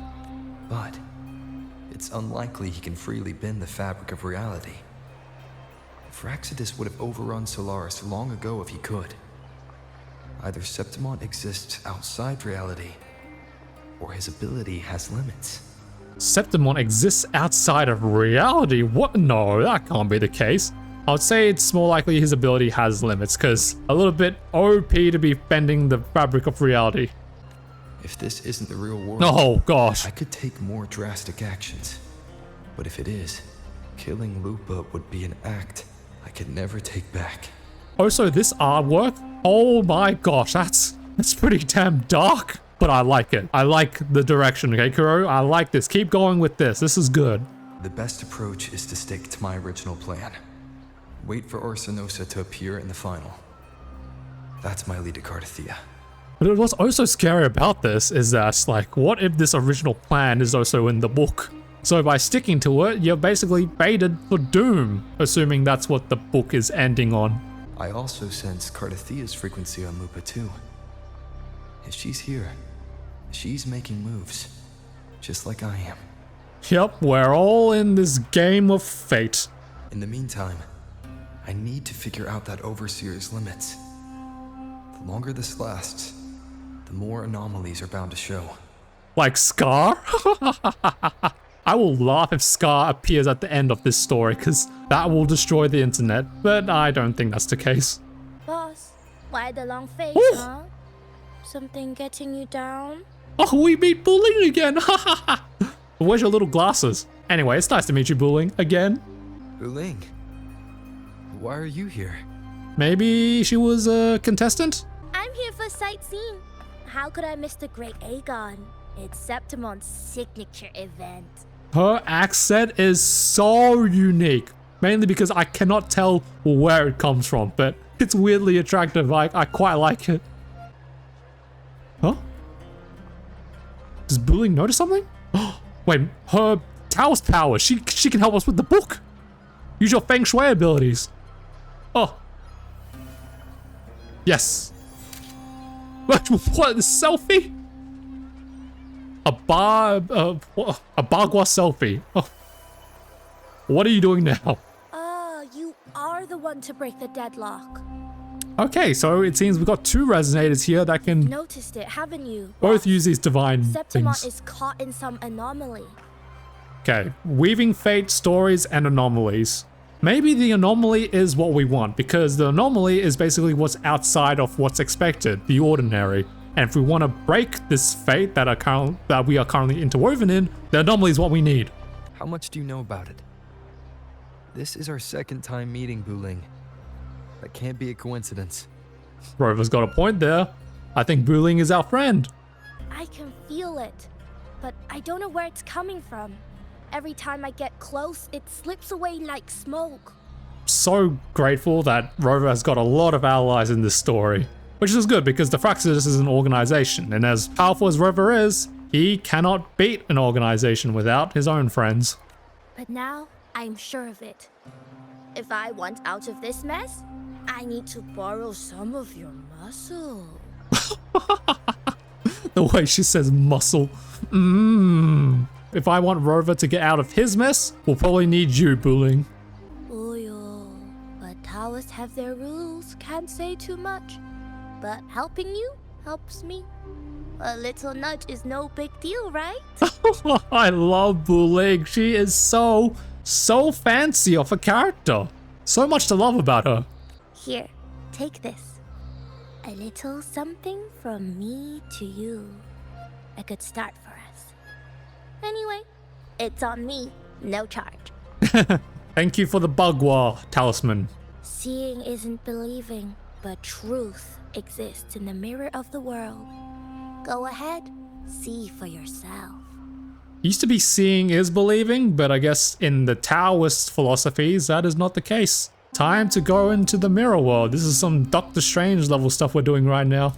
But it's unlikely he can freely bend the fabric of reality. Phrolova would have overrun Solaris long ago if he could. Either Septimont exists outside reality, or his ability has limits. Septimont exists outside of reality? What? No, that can't be the case. I would say it's more likely his ability has limits, because a little bit OP to be bending the fabric of reality. If this isn't the real world, Oh gosh. I could take more drastic actions. But if it is, killing Lupa would be an act I could never take back. Also, this artwork, oh my gosh, that's pretty damn dark, but I like it. I like the direction, okay, Kuro? I like this. Keep going with this. This is good. The best approach is to stick to my original plan. Wait for Orsinosa to appear in the final. That's my lead to Cartethyia. But what's also scary about this is that, like, what if this original plan is also in the book? So by sticking to it, you're basically baited for doom, assuming that's what the book is ending on. I also sense Cartethyia's frequency on Lupa too. If she's here, she's making moves, just like I am. Yep, we're all in this game of fate. In the meantime, I need to figure out that Overseer's limits. The longer this lasts, the more anomalies are bound to show. Like Scar? I will laugh if Scar appears at the end of this story, because that will destroy the internet, but I don't think that's the case. Boss, why the long face, Ooh. huh? Something getting you down? Oh, we meet Buling again! Where's your little glasses? Anyway, it's nice to meet you, Buling, again. Buling, why are you here? Maybe she was a contestant? I'm here for sightseeing. How could I miss the Great Agon? It's Septimont's signature event. Her accent is so unique, mainly because I cannot tell where it comes from, but it's weirdly attractive. I quite like it. Huh? Does Buling notice something? Wait, her Tao's power. She can help us with the book. Use your Feng Shui abilities. Oh. Yes. What, the selfie? A Bagua selfie. Oh. What are you doing now? You are the one to break the deadlock. Okay, so it seems we've got two resonators here that can Noticed it, haven't you? both use these divine Septimont things. is caught in some anomaly. Okay, weaving fate, stories, and anomalies. Maybe the anomaly is what we want, because the anomaly is basically what's outside of what's expected, the ordinary. And if we want to break this fate that we are currently interwoven in, the anomaly is what we need. How much do you know about it? This is our second time meeting, Buling. That can't be a coincidence. Rover's got a point there. I think Buling is our friend. I can feel it, but I don't know where it's coming from. Every time I get close, it slips away like smoke. So grateful that Rover has got a lot of allies in this story. Which is good, because the Phrolova is an organization, and as powerful as Rover is, he cannot beat an organization without his own friends. But now, I'm sure of it. If I want out of this mess, I need to borrow some of your muscle. The way she says muscle. If I want Rover to get out of his mess, we'll probably need you, Buling. Oyo, but Taoists have their rules, can't say too much. But helping you helps me. A little nudge is no big deal, right? I love Buling. She is so fancy of a character. So much to love about her. Here, take this. A little something from me to you. A good start for us. Anyway, it's on me, no charge. Thank you for the Bagua talisman. Seeing isn't believing, but truth exists in the mirror of the world. Go ahead, see for yourself. Used to be seeing is believing, but I guess in the Taoist philosophies, that is not the case. Time to go into the mirror world. This is some Doctor Strange level stuff we're doing right now.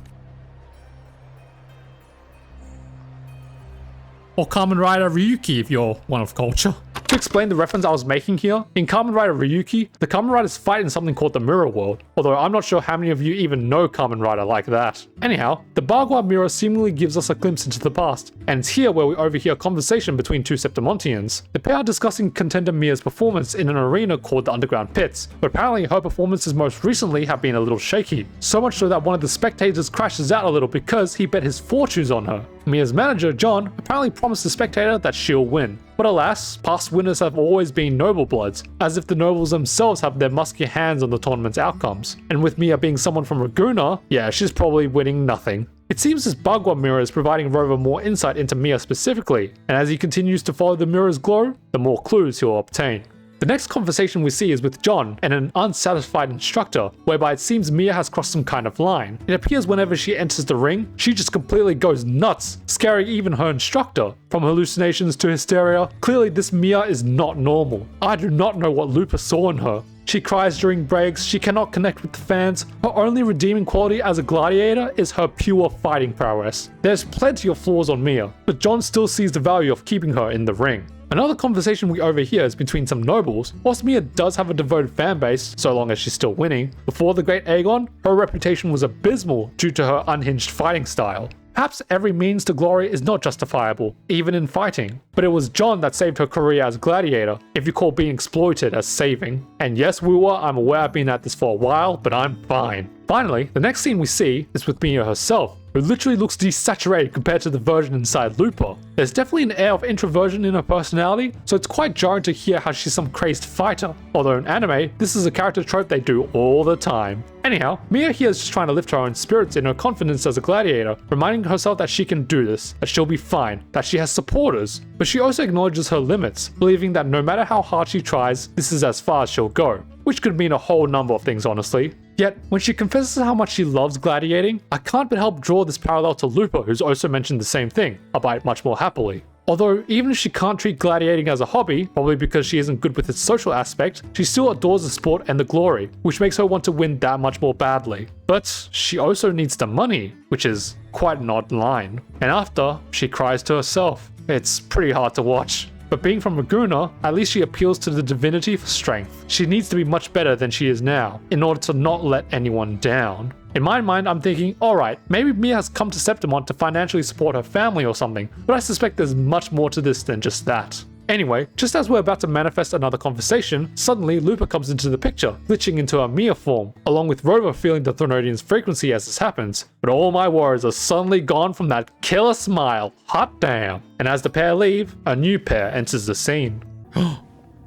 or Kamen Rider Ryuki if you're one of culture. To explain the reference I was making here, in Kamen Rider Ryuki, the Kamen Riders fight in something called the Mirror World, although I'm not sure how many of you even know Kamen Rider like that. Anyhow, the Bagua mirror seemingly gives us a glimpse into the past, and it's here where we overhear a conversation between two Septimontians. The pair are discussing contender Mia's performance in an arena called the Underground Pits, but apparently her performances most recently have been a little shaky, so much so that one of the spectators crashes out a little because he bet his fortunes on her. Mia's manager, John, apparently promised the spectator that she'll win. But alas, past winners have always been noble bloods, as if the nobles themselves have their musky hands on the tournament's outcomes. And with Mia being someone from Laguna, yeah, she's probably winning nothing. It seems this Bagua mirror is providing Rover more insight into Mia specifically, and as he continues to follow the mirror's glow, the more clues he'll obtain. The next conversation we see is with John and an unsatisfied instructor, whereby it seems Mia has crossed some kind of line. It appears whenever she enters the ring, she just completely goes nuts, scaring even her instructor. From hallucinations to hysteria, clearly this Mia is not normal. I do not know what Lupa saw in her. She cries during breaks, she cannot connect with the fans, her only redeeming quality as a gladiator is her pure fighting prowess. There's plenty of flaws on Mia, but John still sees the value of keeping her in the ring. Another conversation we overhear is between some nobles. Whilst Mia does have a devoted fan base, so long as she's still winning, before the Great Agon, her reputation was abysmal due to her unhinged fighting style. Perhaps every means to glory is not justifiable, even in fighting. But it was John that saved her career as gladiator, if you call being exploited as saving. And yes, WuWa, I'm aware I've been at this for a while, but I'm fine. Finally, the next scene we see is with Mia herself, who literally looks desaturated compared to the version inside Lupa. There's definitely an air of introversion in her personality, so it's quite jarring to hear how she's some crazed fighter. Although in anime, this is a character trope they do all the time. Anyhow, Mia here is just trying to lift her own spirits in her confidence as a gladiator, reminding herself that she can do this, that she'll be fine, that she has supporters. But she also acknowledges her limits, believing that no matter how hard she tries, this is as far as she'll go. Which could mean a whole number of things, honestly. Yet, when she confesses how much she loves gladiating, I can't but help draw this parallel to Lupa, who's also mentioned the same thing, albeit much more happily. Although, even if she can't treat gladiating as a hobby, probably because she isn't good with its social aspect, she still adores the sport and the glory, which makes her want to win that much more badly. But she also needs the money, which is quite an odd line. And after, she cries to herself. It's pretty hard to watch. But being from Laguna, at least she appeals to the divinity for strength. She needs to be much better than she is now, in order to not let anyone down. In my mind, I'm thinking, alright, maybe Mia has come to Septimont to financially support her family or something, but I suspect there's much more to this than just that. Anyway, just as we're about to manifest another conversation, suddenly Lupa comes into the picture, glitching into her Mia form, along with Rover feeling the Thornodian's frequency as this happens. But all my worries are suddenly gone from that killer smile. Hot damn. And as the pair leave, a new pair enters the scene.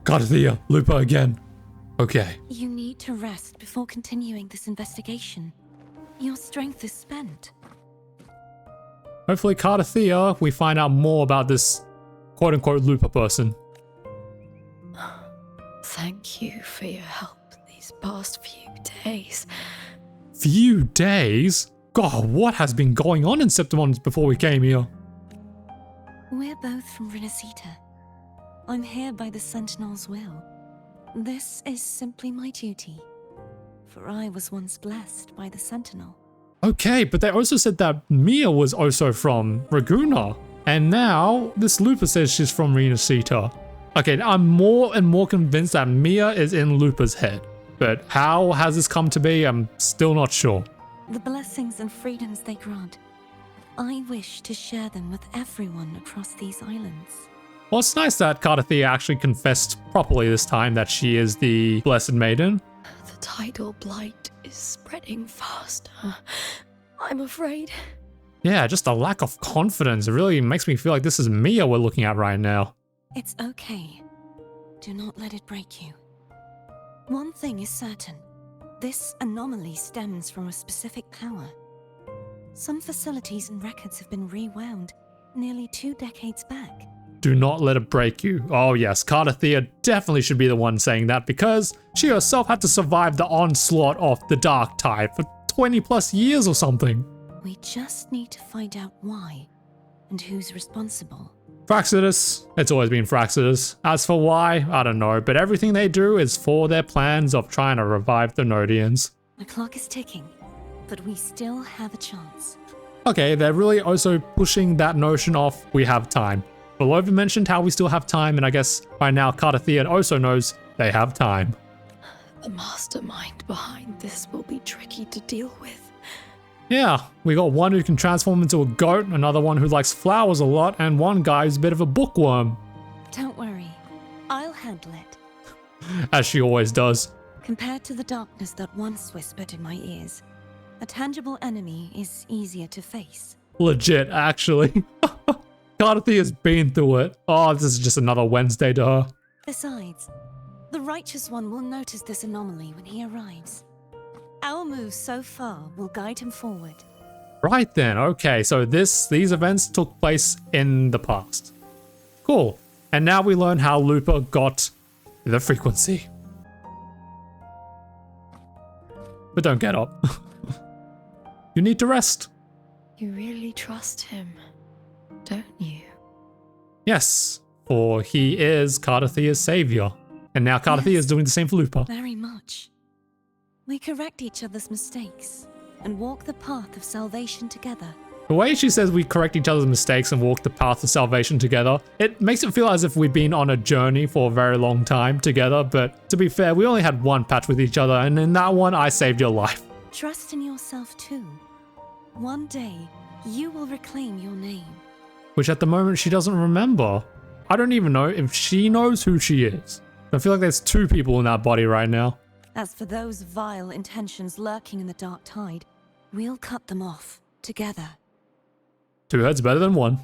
Cartethyia, Lupa again. Okay. You need to rest before continuing this investigation. Your strength is spent. Hopefully Cartethyia, we find out more about this quote-unquote Lupa person. Thank you for your help these past few days. Few days? God, what has been going on in Septimont before we came here? We're both from Rinascita. I'm here by the Sentinel's will. This is simply my duty, for I was once blessed by the Sentinel. Okay, but they also said that Mia was also from Laguna. And now, this Lupa says she's from Rinascita. Okay, I'm more and more convinced that Mia is in Lupa's head. But how has this come to be? I'm still not sure. The blessings and freedoms they grant, I wish to share them with everyone across these islands. Well, it's nice that Cartethyia actually confessed properly this time that she is the Blessed Maiden. The tidal blight is spreading faster. I'm afraid. Yeah, just a lack of confidence. It really makes me feel like this is Mia we're looking at right now. It's okay. Do not let it break you. One thing is certain. This anomaly stems from a specific power. Some facilities and records have been rewound nearly 2 decades back. Do not let it break you. Oh yes, Cartethyia definitely should be the one saying that because she herself had to survive the onslaught of the Dark Tide for 20 plus years or something. We just need to find out why and who's responsible. Phraxidus. It's always been Phraxidus. As for why, I don't know, but everything they do is for their plans of trying to revive the Nodians. The clock is ticking, but we still have a chance. Okay, they're really also pushing that notion of we have time. Phrolova mentioned how we still have time, and I guess by now Cartethyia also knows they have time. The mastermind behind this will be tricky to deal with. Yeah, we got one who can transform into a goat, another one who likes flowers a lot, and one guy who's a bit of a bookworm. Don't worry, I'll handle it. As she always does. Compared to the darkness that once whispered in my ears, a tangible enemy is easier to face. Legit, actually. Cartethyia has been through it. Oh, this is just another Wednesday to her. Besides, the Righteous One will notice this anomaly when he arrives. Our moves so far will guide him forward. Right then, okay, so these events took place in the past. Cool. And now we learn how Lupa got the frequency. But don't get up. You need to rest. You really trust him, don't you? Yes, for he is Cartethyia's savior. And now Cartethyia is doing the same for Lupa. Very much. We correct each other's mistakes and walk the path of salvation together. The way she says we correct each other's mistakes and walk the path of salvation together, it makes it feel as if we've been on a journey for a very long time together, but to be fair, we only had one patch with each other, and in that one, I saved your life. Trust in yourself too. One day, you will reclaim your name. Which at the moment, she doesn't remember. I don't even know if she knows who she is. I feel like there's two people in that body right now. As for those vile intentions lurking in the dark tide, we'll cut them off together. Two heads better than one.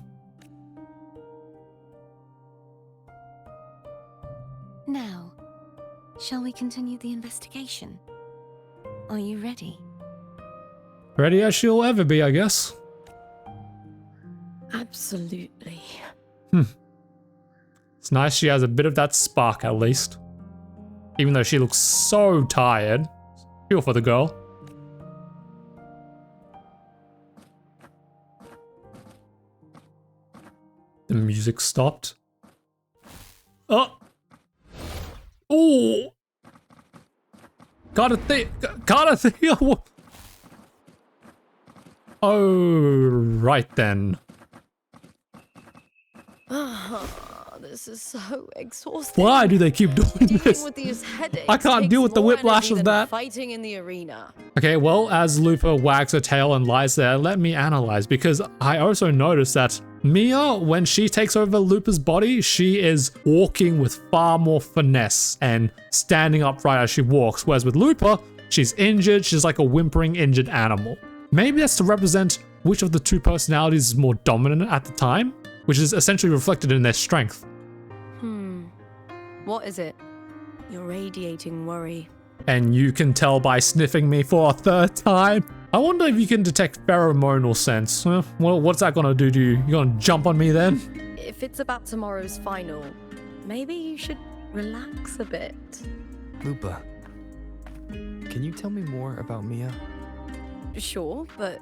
Now, shall we continue the investigation? Are you ready? Ready as she'll ever be, I guess. Absolutely. It's nice she has a bit of that spark at least. Even though she looks so tired. Feel for the girl. The music stopped. Oh! Oh! Cartethyia! Oh, right then. This is so exhausting. Why do they keep doing this? With these headaches I can't deal with the whiplash of that. Fighting in the arena. Okay, well, as Lupa wags her tail and lies there, let me analyze, because I also noticed that Mia, when she takes over Lupa's body, she is walking with far more finesse and standing upright as she walks, whereas with Lupa, she's injured, she's like a whimpering injured animal. Maybe that's to represent which of the two personalities is more dominant at the time, which is essentially reflected in their strength. What is it? You're radiating worry. And you can tell by sniffing me for a third time. I wonder if you can detect pheromonal sense. Well, what's that gonna do to you? You gonna jump on me then? If it's about tomorrow's final, maybe you should relax a bit. Lupa, can you tell me more about Mia? Sure, but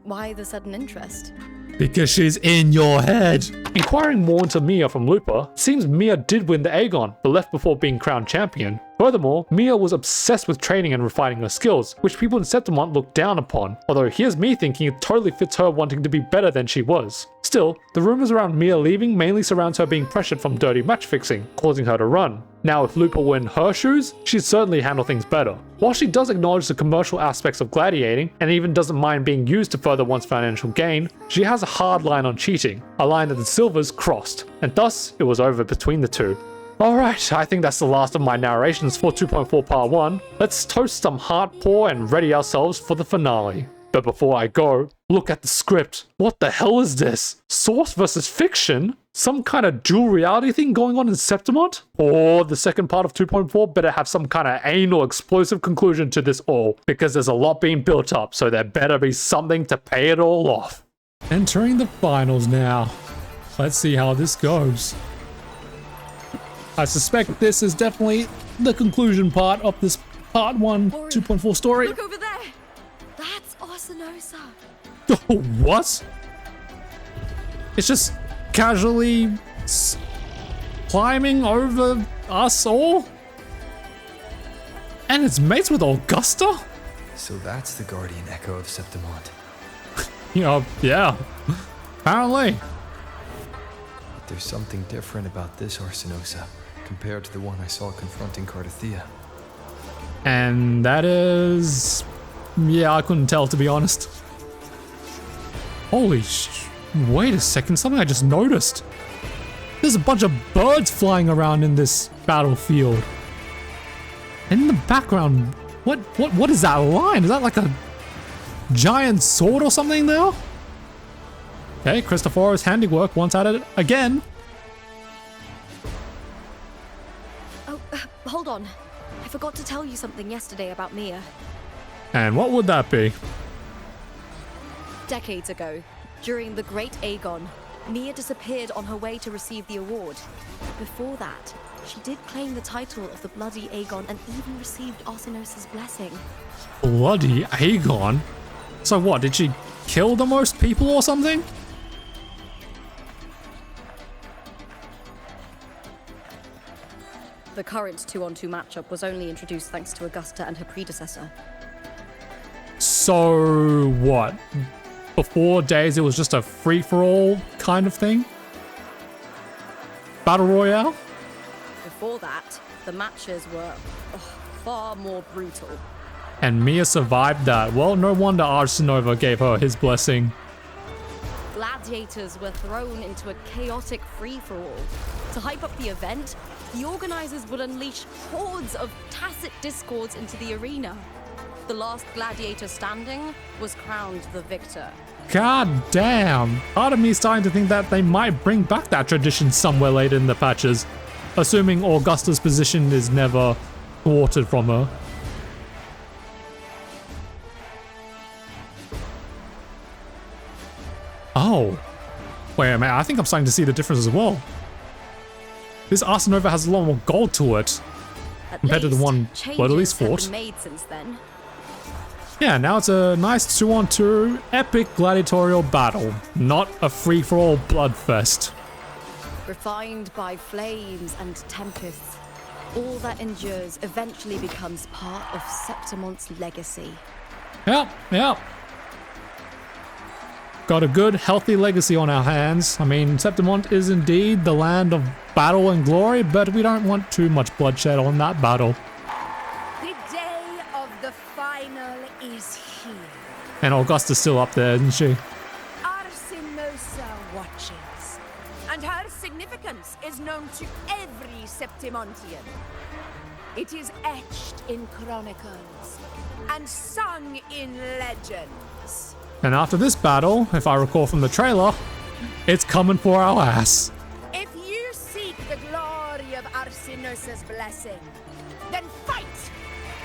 why the sudden interest? Because she's in your head. Inquiring more into Mia from Lupa, it seems Mia did win the Agon, but left before being crowned champion. Furthermore, Mia was obsessed with training and refining her skills, which people in Septimont looked down upon, although here's me thinking it totally fits her wanting to be better than she was. Still, the rumors around Mia leaving mainly surrounds her being pressured from dirty match fixing, causing her to run. Now if Lupa were in her shoes, she'd certainly handle things better. While she does acknowledge the commercial aspects of gladiating, and even doesn't mind being used to further one's financial gain, she has a hard line on cheating, a line that the Silvers crossed, and thus it was over between the two. Alright, I think that's the last of my narrations for 2.4 Part 1. Let's toast some heart pour and ready ourselves for the finale. But before I go, look at the script. What the hell is this? Source versus fiction? Some kind of dual reality thing going on in Septimont? Or the second part of 2.4 better have some kind of anal explosive conclusion to this all, because there's a lot being built up, so there better be something to pay it all off. Entering the finals now. Let's see how this goes. I suspect this is definitely the conclusion part of this part 1 2.4 story. Look over there! That's Arsenosa! Oh, what? It's just casually climbing over us all? And it's mates with Augusta? So that's the guardian echo of Septimont. Yeah, apparently. There's something different about this Arsinosa compared to the one I saw confronting Cartethyia. And that is... yeah, I couldn't tell, to be honest. Holy wait a second, something I just noticed. There's a bunch of birds flying around in this battlefield. And in the background, what is that line? Is that like a giant sword or something there? Okay, Cristoforo's handiwork once at it again. Oh, hold on. I forgot to tell you something yesterday about Mia. And what would that be? Decades ago, during the Great Agon, Mia disappeared on her way to receive the award. Before that, she did claim the title of the Bloody Agon and even received Arsinosa's blessing. Bloody Agon? So what, did she kill the most people or something? The current 2-on-2 matchup was only introduced thanks to Augusta and her predecessor. So what? Before days it was just a free-for-all kind of thing? Battle Royale? Before that, the matches were far more brutal. And Mia survived that. Well, no wonder Arsenova gave her his blessing. Gladiators were thrown into a chaotic free-for-all. To hype up the event, the organizers would unleash hordes of tacit discords into the arena. The last gladiator standing was crowned the victor. God damn. Part of me is starting to think that they might bring back that tradition somewhere later in the patches. Assuming Augusta's position is never thwarted from her. Oh. Wait a minute, I think I'm starting to see the difference as well. This Arsenova has a lot more gold to it. Compared to the one Bloody fought. Made since then. Yeah, now it's a nice 2-on-2 epic gladiatorial battle, not a free-for-all bloodfest. Refined by flames and tempests, all that endures eventually becomes part of Septimont's legacy. Yep. Got a good, healthy legacy on our hands. I mean, Septimont is indeed the land of battle and glory, but we don't want too much bloodshed on that battle. The day of the final is here. And Augusta's still up there, isn't she? Arsinosa watches, and her significance is known to every Septimontian. It is etched in chronicles and sung in legends. And after this battle, if I recall from the trailer, it's coming for our ass. If you seek the glory of Arsinosa's blessing, then fight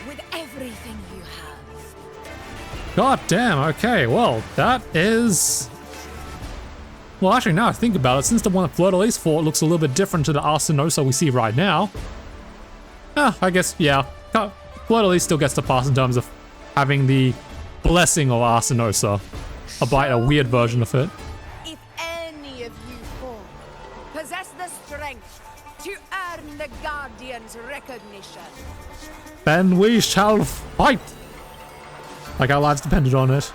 with everything you have. God damn, okay, well, that is... Well, actually, now I think about it, since the one that Fleur-de-Lis fought looks a little bit different to the Arsinosa we see right now. I guess, yeah, Fleur-de-Lis still gets to pass in terms of having the blessing of Arsinosa, albeit a weird version of it. If any of you four possess the strength to earn the Guardian's recognition, then we shall fight! Like our lives depended on it.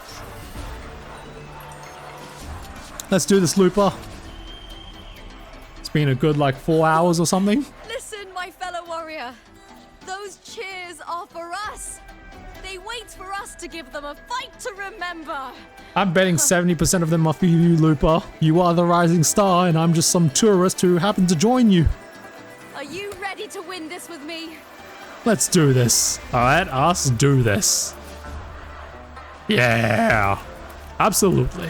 Let's do this, Lupa. It's been a good, like, 4 hours or something. Listen, my fellow warrior. Those cheers are for us. They wait for us to give them a fight to remember. I'm betting 70% of them are for you, Lupa. You are the rising star, and I'm just some tourist who happened to join you. Are you ready to win this with me? Let's do this. Let us do this. Yeah. Absolutely.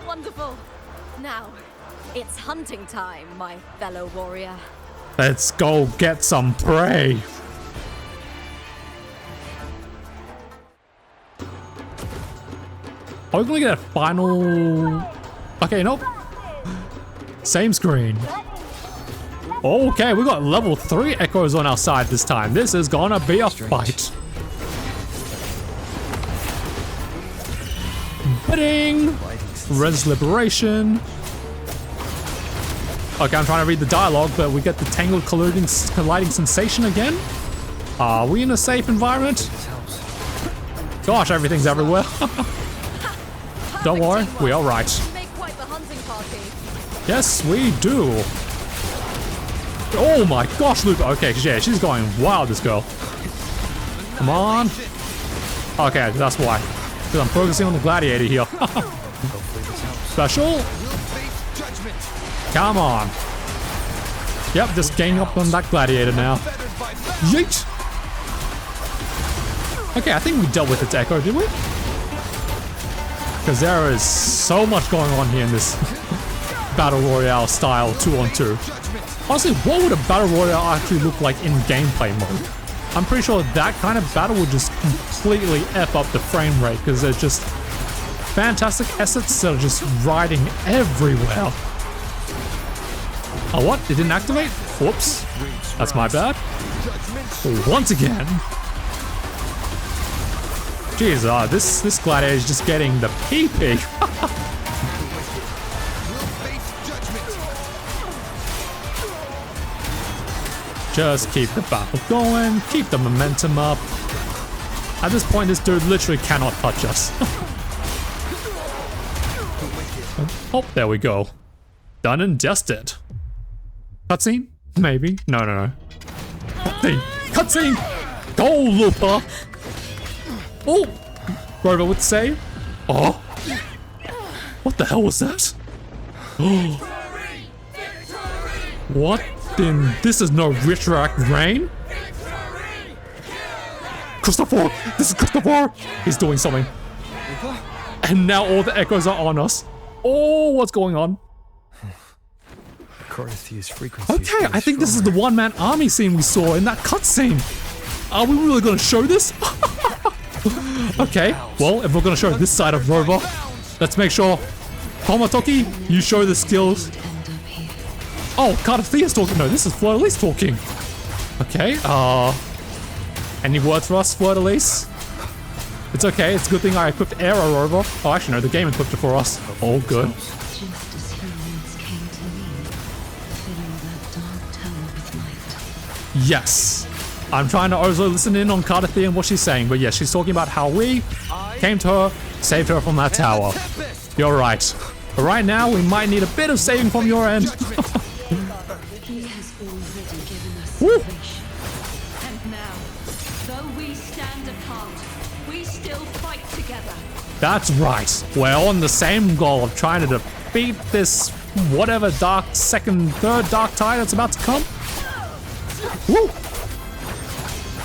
Wonderful. Now, it's hunting time, my fellow warrior. Let's go get some prey. Are we gonna get a final... Okay, nope. Same screen. Okay, we got level 3 echoes on our side this time. This is gonna be a fight. Bidding! Res Liberation. Okay, I'm trying to read the dialogue, but we get the tangled colliding sensation again. Are we in a safe environment? Gosh, everything's everywhere. Don't worry, we are right. Make quite the hunting party. Yes, we do. Oh my gosh, Lupa. Okay, yeah, she's going wild, this girl. Come on. Okay, that's why. Because I'm focusing on the gladiator here. Special. Come on. Yep, just ganging up on that gladiator now. Yeet. Okay, I think we dealt with its echo, did we? Because there is so much going on here in this Battle Royale style 2-on-2. Honestly, what would a Battle Royale actually look like in gameplay mode? I'm pretty sure that kind of battle would just completely F up the frame rate because they're just fantastic assets that are just riding everywhere. Oh, what? It didn't activate? Whoops. That's my bad. Once again. Jeez, this gladiator is just getting the pee-pee. Just keep the battle going, keep the momentum up. At this point, this dude literally cannot touch us. Oh, there we go. Done and dusted. Cutscene? Maybe. No. Cutscene! Cutscene! Go, Lupa! Oh! Rover would say. Oh! What the hell was that? Oh! What? Then this is no retroact rain? Cristoforo! This is Cristoforo! He's doing something. And now all the echoes are on us. Oh, what's going on? Cartethia's frequency. Okay, I think this is the one-man army scene we saw in that cutscene. Are we really gonna show this? Okay, well, if we're gonna show this side of Rover, let's make sure Tomotoki, you show the skills. Oh, Cartethia's talking. No, this is Fleur-Elise talking. Okay, any words for us, Fleur-Elise? It's okay, it's a good thing I equipped Aero Rover. Oh, actually no, the game equipped it for us. All good. Yes. I'm trying to also listen in on Cartethyia and what she's saying, but yes, she's talking about how we came to her, saved her from that tower. You're right. But right now, we might need a bit of saving from your end. He has already given us Woo. salvation. And now, though we stand apart, we still fight together. That's right. We're on the same goal of trying to defeat this whatever third dark tide that's about to come. Woo!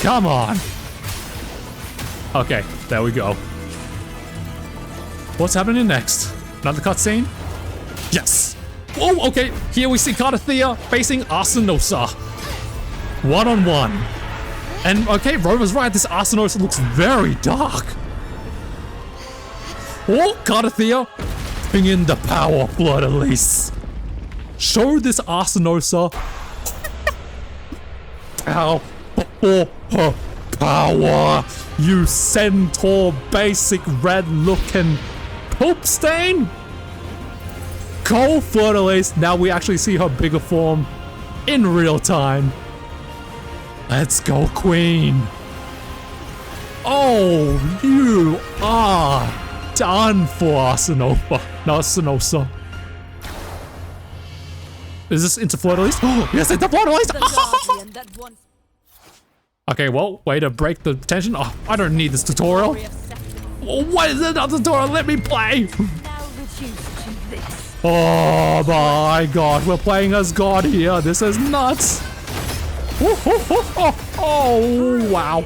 Come on. Okay, there we go. What's happening next? Another cutscene? Yes. Oh, okay. Here we see Cartethyia facing Arsinosa. One-on-one. And okay, Rover's right. This Arsinosa looks very dark. Oh, Cartethyia. Bring in the power, Fleur-Elise. Show this Arsinosa how for her power, you centaur basic red looking poop stain. Go, Fleur-Elise. Now we actually see her bigger form in real time. Let's go, Queen. Oh, you are done for Arsinosa. Is this into Fleur-Elise? Oh, yes, it's the Fleur-Elise. Okay, well, way to break the tension. Oh, I don't need this tutorial. Oh, what is another tutorial? Let me play. Oh my god, we're playing as God here. This is nuts. Oh, wow.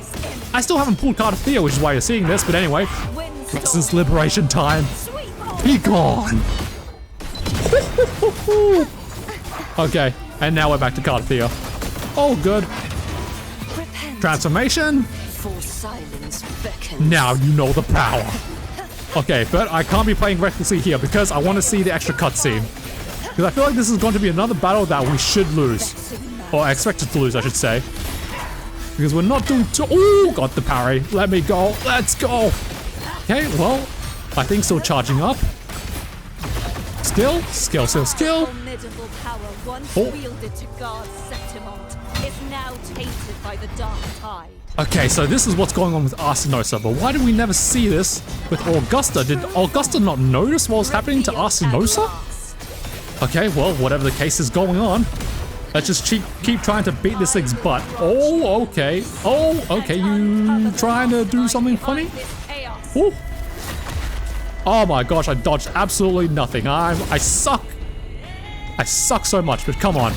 I still haven't pulled Cartethyia, which is why you're seeing this. But anyway, this is liberation time. Be gone. Okay, and now we're back to Cartethyia. Oh, good. Transformation. Now you know the power. Okay, but I can't be playing recklessly here because I want to see the extra cutscene. Because I feel like this is going to be another battle that we should lose. Or expected to lose, I should say. Because we're not doing too— ooh, got the parry. Let me go. Let's go. Okay, well, I think still charging up. Skill. Formidable power once wielded to guard Septimont is now tainted by the dark tide. Okay, so this is what's going on with Arsinosa, but why did we never see this with Augusta? Did Augusta not notice what was happening to Arsinosa? Okay, well, whatever the case is going on, let's just keep trying to beat this thing's butt. Oh, okay. Oh, okay. You trying to do something funny? Ooh. Oh my gosh, I dodged absolutely nothing. I suck. I suck so much, but come on.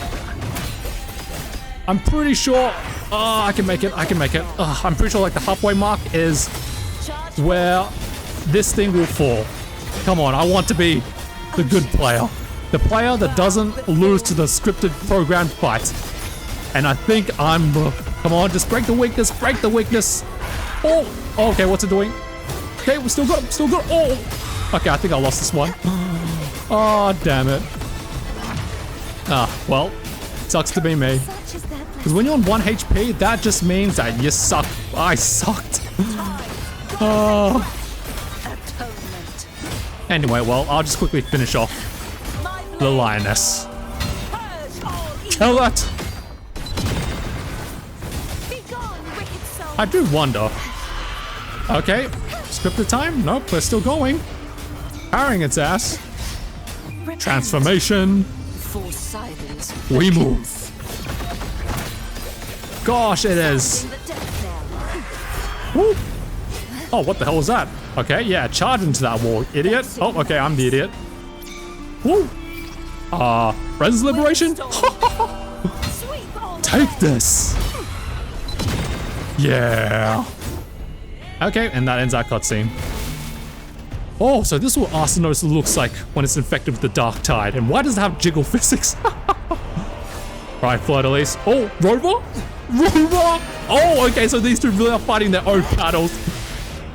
I'm pretty sure. Oh, I can make it. I can make it. I'm pretty sure like the halfway mark is where this thing will fall. Come on, I want to be the good player. The player that doesn't lose to the scripted programmed fight. And I think I'm... come on, just break the weakness. Break the weakness. Oh, okay, what's it doing? Okay, we still got it. Still got it. Oh. Okay, I think I lost this one. Oh, damn it. Well, sucks to be me. Because when you're on 1 HP, that just means that you suck. I sucked. Anyway, well, I'll just quickly finish off the lioness. Kill that! I do wonder. Okay, scripted time? Nope, we're still going. Parrying its ass. Transformation. We move. Gosh, it is. Woo. Oh, what the hell was that? Okay, yeah, charge into that wall, idiot. Oh, okay, I'm the idiot. Woo. Friends liberation? Take this. Yeah. Okay, and that ends our cutscene. Oh, so this is what Arsenos looks like when it's infected with the Dark Tide. And why does it have jiggle physics? Right, Fleur-de-Lis. Oh, Rover? Rover! Oh, okay, so these two really are fighting their own battles.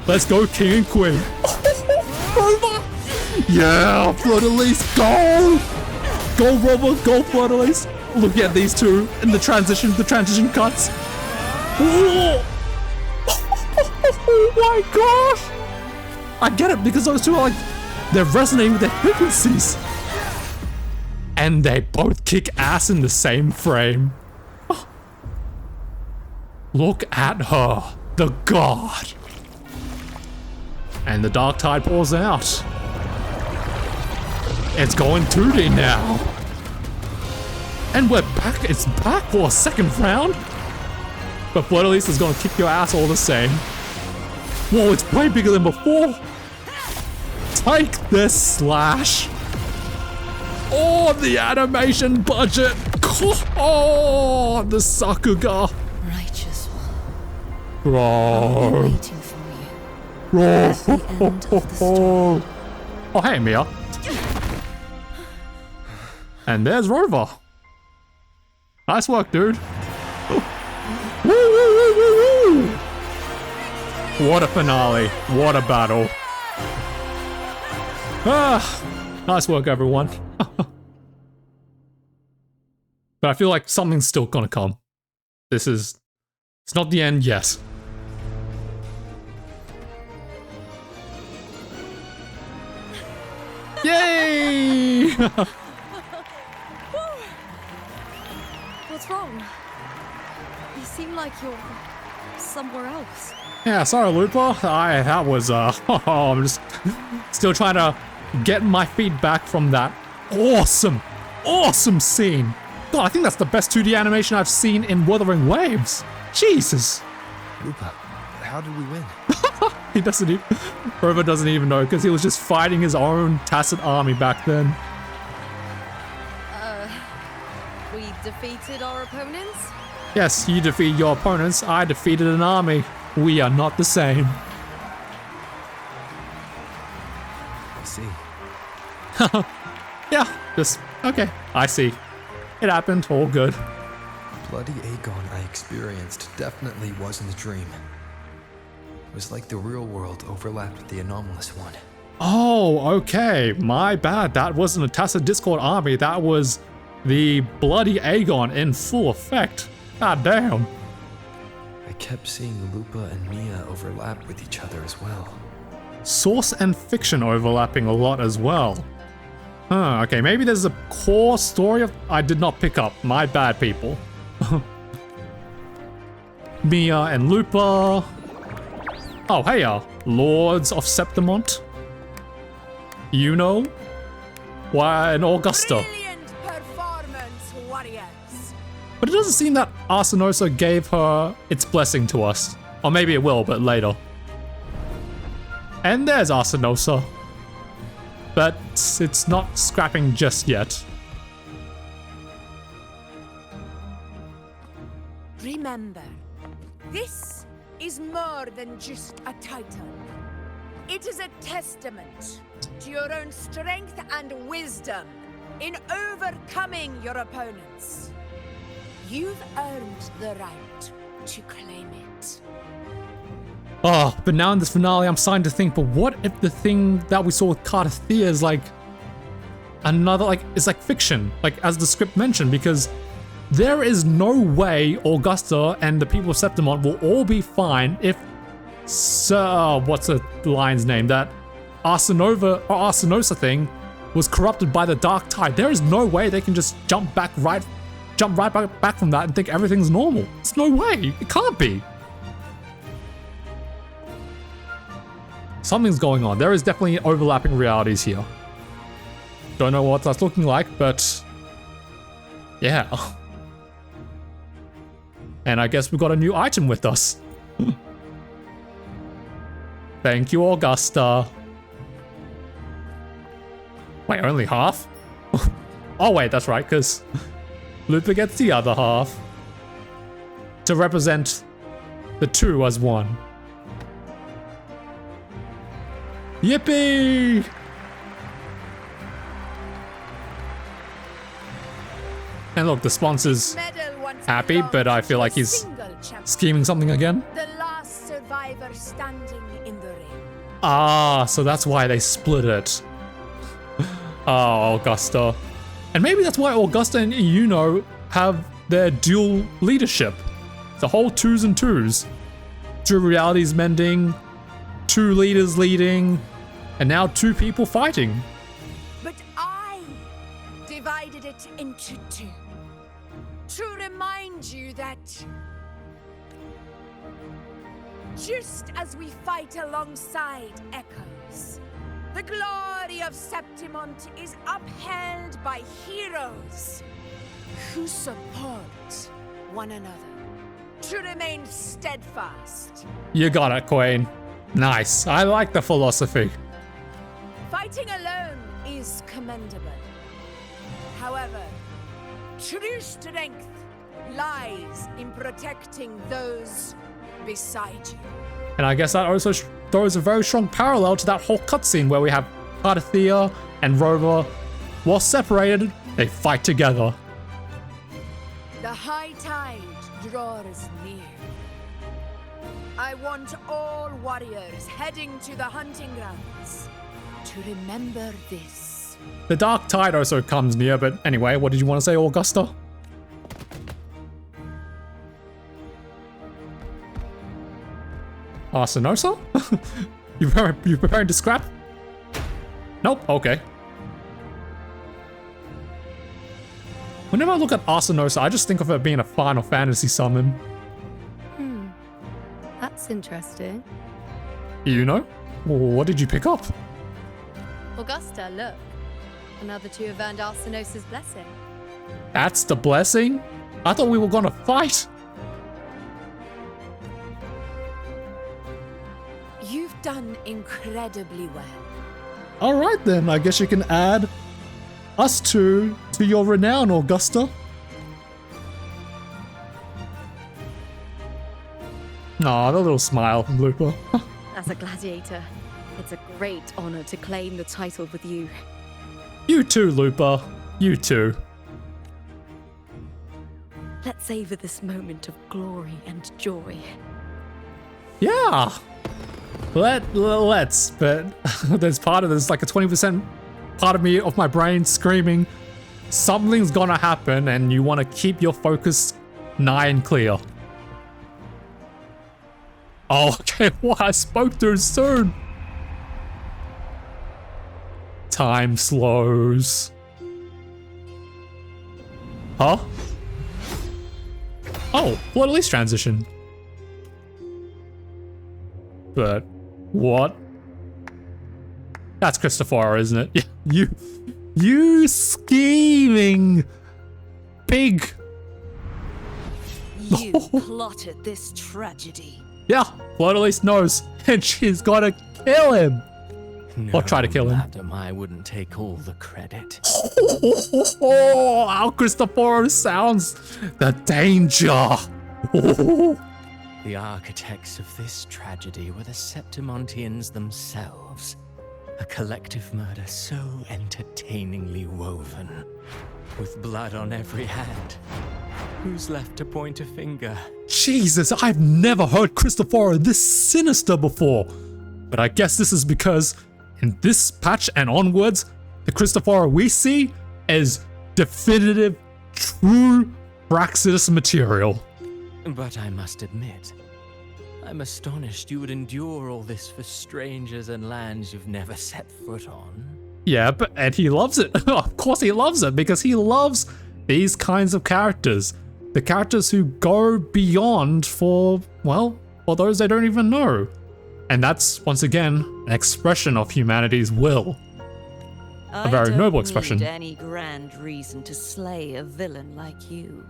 Let's go, King and Queen. Rover! Yeah, Fleur-de-Lis, go! Go, Rover, go, Fleur-de-Lis. Look at these two in the transition cuts. Oh, oh my gosh! I get it, because those two are like, they're resonating with their frequencies. And they both kick ass in the same frame. Oh. Look at her, the god. And the Dark Tide pours out. It's going 2D now. And we're back, it's back for a second round. But Fleur-de-Lis is gonna kick your ass all the same. Whoa, it's way bigger than before. Take this, Slash. Oh, the animation budget. Oh, the Sakuga. Righteous one. Bro. Waiting for you. At the end of the story. Oh, hey, Mia. And there's Rover. Nice work, dude. Woo, woo, woo, woo, woo. What a finale. What a battle. Nice work, everyone. But I feel like something's still gonna come. It's not the end yet. Yay! What's wrong? You seem like you're somewhere else. Yeah, sorry, Lupa. That was, I'm just still trying to get my feet back from that awesome scene. God, I think that's the best 2D animation I've seen in Wuthering Waves. Jesus. Lupa, how did we win? He doesn't even, Rover doesn't even know, because he was just fighting his own tacit army back then. We defeated our opponents? Yes, you defeated your opponents. I defeated an army. We are not the same. I see. Yeah, just, okay, I see. It happened, all good. Bloody Agon I experienced definitely wasn't a dream. It was like the real world overlapped with the anomalous one. Oh, okay, my bad. That wasn't a Tacit Discord army. That was the Bloody Agon in full effect. God damn. I kept seeing Lupa and Mia overlap with each other as well. Source and fiction overlapping a lot as well. Huh, okay, maybe there's a core story of... I did not pick up. My bad, people. Mia and Lupa. Oh, hey, Lords of Septimont. Iuno. Why, and Augusta. But it doesn't seem that Arsinosa gave her its blessing to us. Or maybe it will, but later. And there's Arsinosa. But it's not scrapping just yet. Remember, this is more than just a title. It is a testament to your own strength and wisdom in overcoming your opponents. You've earned the right to claim it. Oh, but now in this finale, I'm starting to think, but what if the thing that we saw with Cartethyia is like another, like, it's like fiction, like as the script mentioned, because there is no way Augusta and the people of Septimont will all be fine if what's the lion's name? That Arsinosa thing was corrupted by the dark tide. There is no way they can just jump right back from that and think everything's normal. There's no way. It can't be. Something's going on. There is definitely overlapping realities here. Don't know what that's looking like, but yeah. And I guess we've got a new item with us. Thank you, Augusta. Wait, only half? Oh wait, that's right, because Lupa gets the other half to represent the two as one. Yippee! And look, the sponsor's happy, but I feel like he's scheming something again. The last survivor standing in the ring. Ah, so that's why they split it. Oh, Augusta. And maybe that's why Augusta and Iuno have their dual leadership. The whole 2s and 2s. Two realities mending, 2 leaders leading, and now 2 people fighting. But I divided it into 2. To remind you that just as we fight alongside echoes, the glory of Septimont is upheld by heroes who support one another. To remain steadfast. You got it, Queen. Nice. I like the philosophy. Fighting alone is commendable. However, true strength lies in protecting those beside you. And I guess that also throws a very strong parallel to that whole cutscene where we have Cartethyia and Rover, while separated, they fight together. The high tide draws near. I want all warriors heading to the hunting grounds to remember this. The dark tide also comes near, but anyway, what did you want to say, Augusta? Arsinosa? You preparing to scrap? Nope, okay. Whenever I look at Arsinosa, I just think of her being a Final Fantasy summon. That's interesting. You know? What did you pick up? Augusta, look. Another 2 have earned Arsinosa's blessing. That's the blessing? I thought we were gonna fight. You've done incredibly well. Alright then, I guess you can add us 2 to your renown, Augusta. Aw, the little smile from Lupa. As a gladiator, it's a great honor to claim the title with you. You too, Lupa. You too. Let's savor this moment of glory and joy. Yeah. Let's, but there's like a 20% part of me, of my brain screaming, something's gonna happen and you want to keep your focus nigh and clear. Oh, okay, well, I spoke too soon. Time slows. Huh? Oh, well, at least transition. But what? That's Cristoforo, isn't it? You scheming pig. You plotted this tragedy. Yeah, Fleur-de-Lis knows, and she's gonna kill him. No, Or try to kill him. Madam, I wouldn't take all the credit. Oh, how Cristoforo sounds. The danger. The architects of this tragedy were the Septimontians themselves. A collective murder so entertainingly woven, with blood on every hand. Who's left to point a finger? Jesus, I've never heard Cristoforo this sinister before. But I guess this is because in this patch and onwards, the Cristoforo we see is definitive, true Praxis material. But I must admit, I'm astonished you would endure all this for strangers and lands you've never set foot on. Yeah, and he loves it. Of course he loves it, because he loves these kinds of characters. The characters who go beyond for those they don't even know. And that's, once again, an expression of humanity's will. A very noble expression. I don't need any grand reason to slay a villain like you.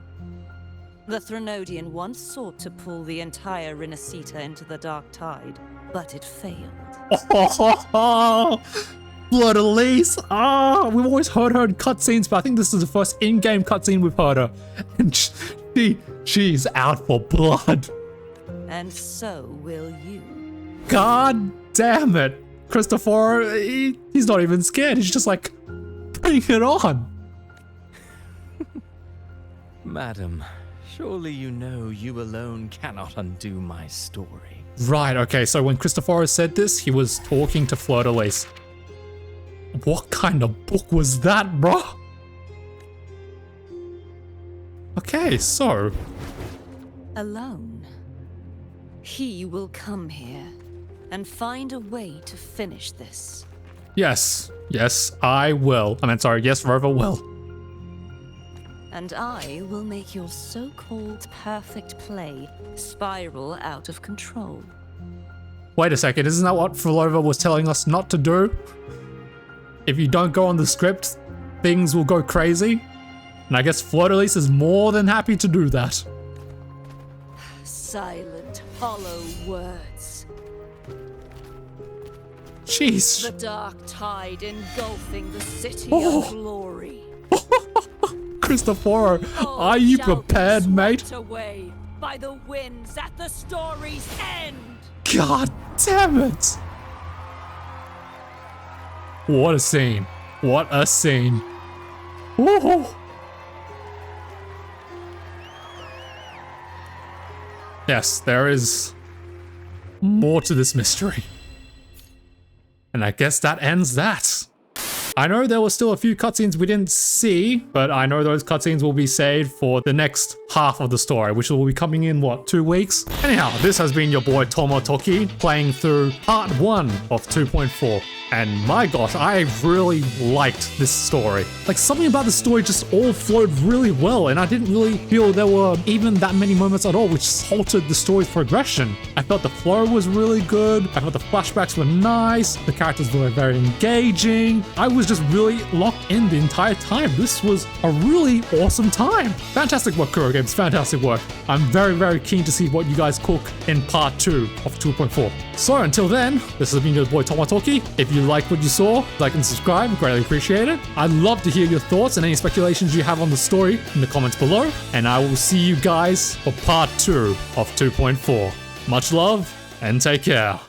The Threnodian once sought to pull the entire Renacita into the Dark Tide, but it failed. Fleur-de-Lis! We've always heard her in cutscenes, but I think this is the first in-game cutscene we've heard her. And she's out for blood. And so will you. God damn it! Cristoforo, he's not even scared. He's just like, bring it on. Madam, surely you know you alone cannot undo my story. Right, okay, so when Cristoforo said this, he was talking to Fleur-de-Lis. What kind of book was that, bro? Okay, so... Alone. He will come here and find a way to finish this. Yes, I will. Yes, Rover will. And I will make your so-called perfect play spiral out of control. Wait a second, isn't that what Phrolova was telling us not to do? If you don't go on the script, things will go crazy. And I guess Fleur-de-Lis is more than happy to do that. Silent, hollow words. Jeez. The dark tide engulfing the city of glory. Cristoforo, are you prepared, mate? Away by the winds at the story's end. God damn it! What a scene. What a scene. Woohoo! Yes, there is more to this mystery. And I guess that ends that. I know there were still a few cutscenes we didn't see, but I know those cutscenes will be saved for the next half of the story, which will be coming in, 2 weeks? Anyhow, this has been your boy Tomotoki, playing through part 1 of 2.4. And my gosh, I really liked this story. Like, something about the story just all flowed really well, and I didn't really feel there were even that many moments at all which halted the story's progression. I felt the flow was really good, I thought the flashbacks were nice, the characters were very engaging. I was just really locked in the entire time. This was a really awesome time. Fantastic work, Kuro Games, fantastic work. I'm very, very keen to see what you guys cook in part 2 of 2.4. So until then, this has been your boy Tomotoki. If you liked what you saw, like and subscribe, greatly appreciate it. I'd love to hear your thoughts and any speculations you have on the story in the comments below, and I will see you guys for part 2 of 2.4. Much love and take care.